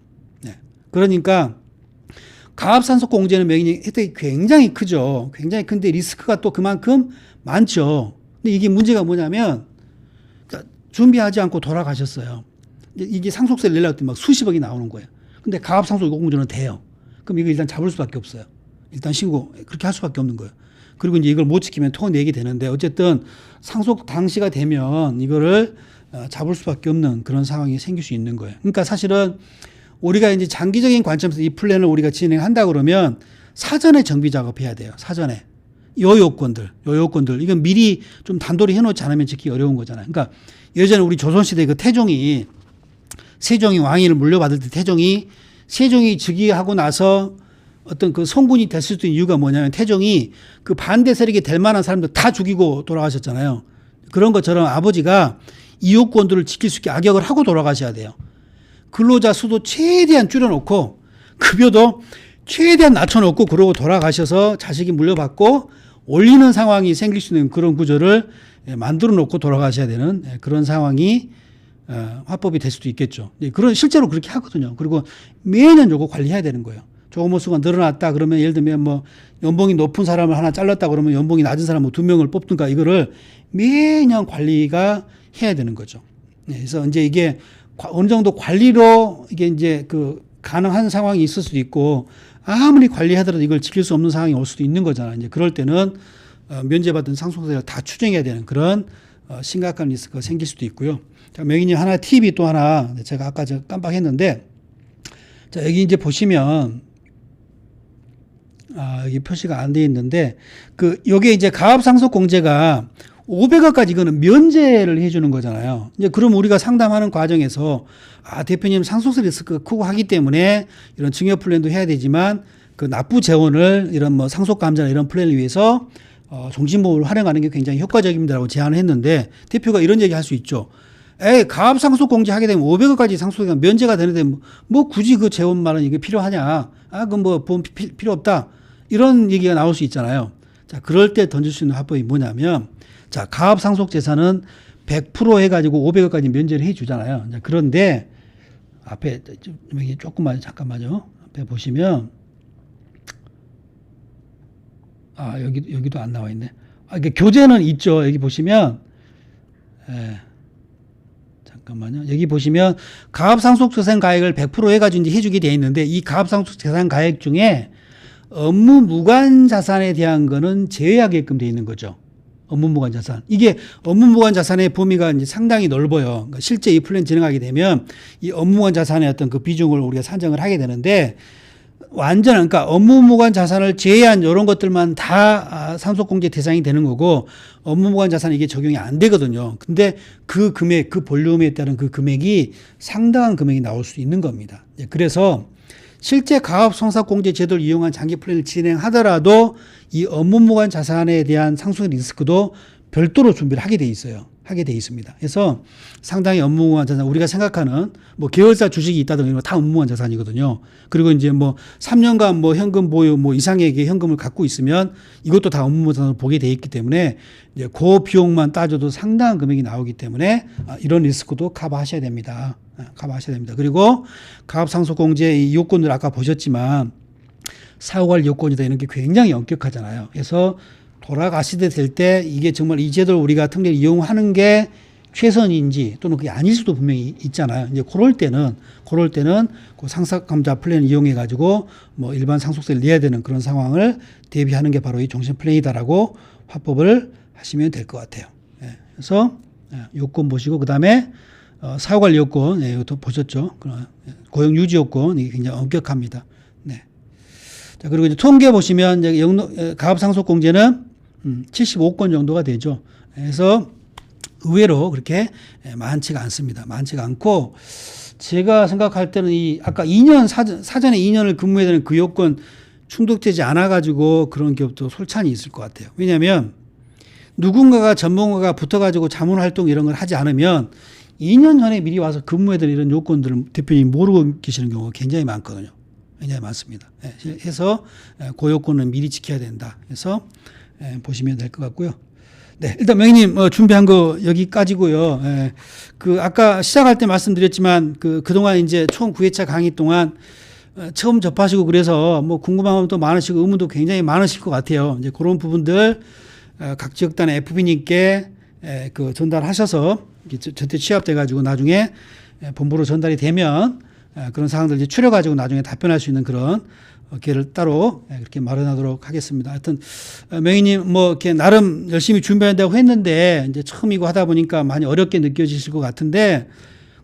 그러니까 가압산소 공제는 명의 혜택이 굉장히 크죠. 굉장히 큰데 리스크가 또 그만큼 많죠. 근데 이게 문제가 뭐냐면 그러니까 준비하지 않고 돌아가셨어요. 이게 상속세를 내려고 했더니 막 수십억이 나오는 거예요. 근데 가압상속 공제는 돼요. 그럼 이거 일단 잡을 수밖에 없어요. 일단 신고 그렇게 할 수밖에 없는 거예요. 그리고 이제 이걸 못 지키면 토내게 되는데 어쨌든 상속 당시가 되면 이거를 잡을 수밖에 없는 그런 상황이 생길 수 있는 거예요. 그러니까 사실은 우리가 이제 장기적인 관점에서 이 플랜을 우리가 진행한다 그러면 사전에 정비 작업해야 돼요. 사전에. 요 요건들. 이건 미리 좀 단도리 해놓지 않으면 지키기 어려운 거잖아요. 그러니까 예전에 우리 조선시대 그 태종이 세종이 왕위를 물려받을 때 세종이 즉위하고 나서 어떤 그 성군이 됐을 수 있는 이유가 뭐냐면 태종이 그 반대 세력이 될 만한 사람들 다 죽이고 돌아가셨잖아요. 그런 것처럼 아버지가 이 요건들을 지킬 수 있게 악역을 하고 돌아가셔야 돼요. 근로자 수도 최대한 줄여놓고 급여도 최대한 낮춰놓고 그러고 돌아가셔서 자식이 물려받고 올리는 상황이 생길 수 있는 그런 구조를 만들어 놓고 돌아가셔야 되는 그런 상황이 화법이 될 수도 있겠죠. 그런 실제로 그렇게 하거든요. 그리고 매년 요거 관리해야 되는 거예요. 조금 수가 늘어났다 그러면 예를 들면 뭐 연봉이 높은 사람을 하나 잘랐다 그러면 연봉이 낮은 사람 뭐 2명을 뽑든가 이거를 매년 관리가 해야 되는 거죠. 그래서 이제 이게 어느 정도 관리로 이게 이제 그 가능한 상황이 있을 수도 있고 아무리 관리하더라도 이걸 지킬 수 없는 상황이 올 수도 있는 거잖아요. 이제 그럴 때는 면제받은 상속세를 다 추징해야 되는 그런 심각한 리스크가 생길 수도 있고요. 자, 명인님 하나 팁이 또 하나 제가 아까 깜빡했는데 자, 여기 이제 보시면 여기 표시가 안 돼 있는데 요게 이제 가압상속 공제가 500억까지 이거는 면제를 해주는 거잖아요. 이제 그럼 우리가 상담하는 과정에서 대표님 상속세 리스크가 크고 하기 때문에 이런 증여 플랜도 해야 되지만 그 납부 재원을 이런 뭐 상속 감자나 이런 플랜을 위해서 종신보험을 활용하는 게 굉장히 효과적입니다라고 제안을 했는데 대표가 이런 얘기 할 수 있죠. 가압 상속 공제 하게 되면 500억까지 상속세가 면제가 되는데 뭐 굳이 그 재원만은 이게 필요하냐? 그럼 뭐 보험 필요 없다. 이런 얘기가 나올 수 있잖아요. 자, 그럴 때 던질 수 있는 화법이 뭐냐면 자, 가압 상속 재산은 100% 해가지고 500억까지 면제를 해주잖아요. 그런데 앞에 조금만 잠깐만요. 앞에 보시면 여기도 안 나와 있네. 이게 교재는 있죠. 여기 보시면 잠깐만요. 여기 보시면 가압 상속 재산 가액을 100% 해가지고 이제 해주게 돼 있는데 이 가압 상속 재산 가액 중에 업무 무관 자산에 대한 거는 제외하게끔 돼 있는 거죠. 업무 무관 자산. 이게 업무 무관 자산의 범위가 이제 상당히 넓어요. 그러니까 실제 이 플랜 진행하게 되면 이 업무 무관 자산의 어떤 그 비중을 우리가 산정을 하게 되는데 그러니까 업무 무관 자산을 제외한 이런 것들만 다 상속공제 대상이 되는 거고 업무 무관 자산 이게 적용이 안 되거든요. 근데 그 금액, 그 볼륨에 따른 그 금액이 상당한 금액이 나올 수 있는 겁니다. 그래서 실제 가압성사공제 제도를 이용한 장기 플랜을 진행하더라도 이 업무 무관 자산에 대한 상속 리스크도 별도로 준비를 하게 돼 있어요. 하게 돼 있습니다. 그래서 상당히 업무 무관 자산, 우리가 생각하는 뭐 계열사 주식이 있다든가 이런 거 다 업무 무관 자산이거든요. 그리고 이제 뭐 3년간 뭐 현금 보유 뭐 이상액의 현금을 갖고 있으면 이것도 다 업무 무관 자산으로 보게 돼 있기 때문에 이제 그 비용만 따져도 상당한 금액이 나오기 때문에 이런 리스크도 커버하셔야 됩니다. 커버하셔야 됩니다. 그리고 가압상속공제 이 요건들 아까 보셨지만 사후관리 요건이다 이런 게 굉장히 엄격하잖아요. 그래서 돌아가시게 될 때 이게 정말 이 제도를 우리가 특례를 이용하는 게 최선인지 또는 그게 아닐 수도 분명히 있잖아요. 이제 그럴 때는 그 상속감자 플랜을 이용해 가지고 뭐 일반 상속세를 내야 되는 그런 상황을 대비하는 게 바로 이 종신 플랜이다라고 화법을 하시면 될 것 같아요. 예. 그래서 요건 보시고 그다음에 사후관리 요건 이것도 보셨죠. 고용 유지 요건 이게 굉장히 엄격합니다. 네. 자, 그리고 이제 통계 보시면 이제 가압상속공제는 75건 정도가 되죠. 그래서 의외로 그렇게 많지가 않습니다. 많지가 않고 제가 생각할 때는 이 아까 2년 사전에 2년을 근무해야 되는 그 요건 충족되지 않아 가지고 그런 기업도 솔찬히 있을 것 같아요. 왜냐하면 누군가가 전문가가 붙어 가지고 자문 활동 이런 걸 하지 않으면 2년 전에 미리 와서 근무해야 되는 이런 요건들을 대표님 모르고 계시는 경우가 굉장히 많거든요. 굉장히 많습니다. 해서 그 요건은 미리 지켜야 된다. 그래서 보시면 될 것 같고요. 네, 일단 명희님 준비한 거 여기까지고요. 그 아까 시작할 때 말씀드렸지만 그동안 이제 총 9회차 강의 동안 처음 접하시고 그래서 뭐 궁금한 점도 많으시고 의문도 굉장히 많으실 것 같아요. 이제 그런 부분들 각 지역단의 FB님께 그 전달하셔서 저때 취합돼 가지고 나중에 본부로 전달이 되면 그런 사항들 이제 추려 가지고 나중에 답변할 수 있는 그런 기회를 따로 그렇게 마련하도록 하겠습니다. 하여튼 명희님 뭐 이렇게 나름 열심히 준비한다고 했는데 이제 처음이고 하다 보니까 많이 어렵게 느껴지실 것 같은데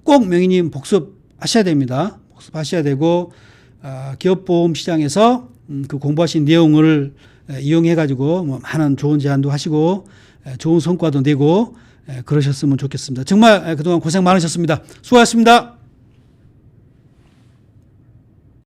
꼭 명희님 복습하셔야 됩니다. 복습하셔야 되고 기업보험 시장에서 그 공부하신 내용을 이용해 가지고 뭐 많은 좋은 제안도 하시고 좋은 성과도 내고 그러셨으면 좋겠습니다. 정말 그동안 고생 많으셨습니다. 수고하셨습니다.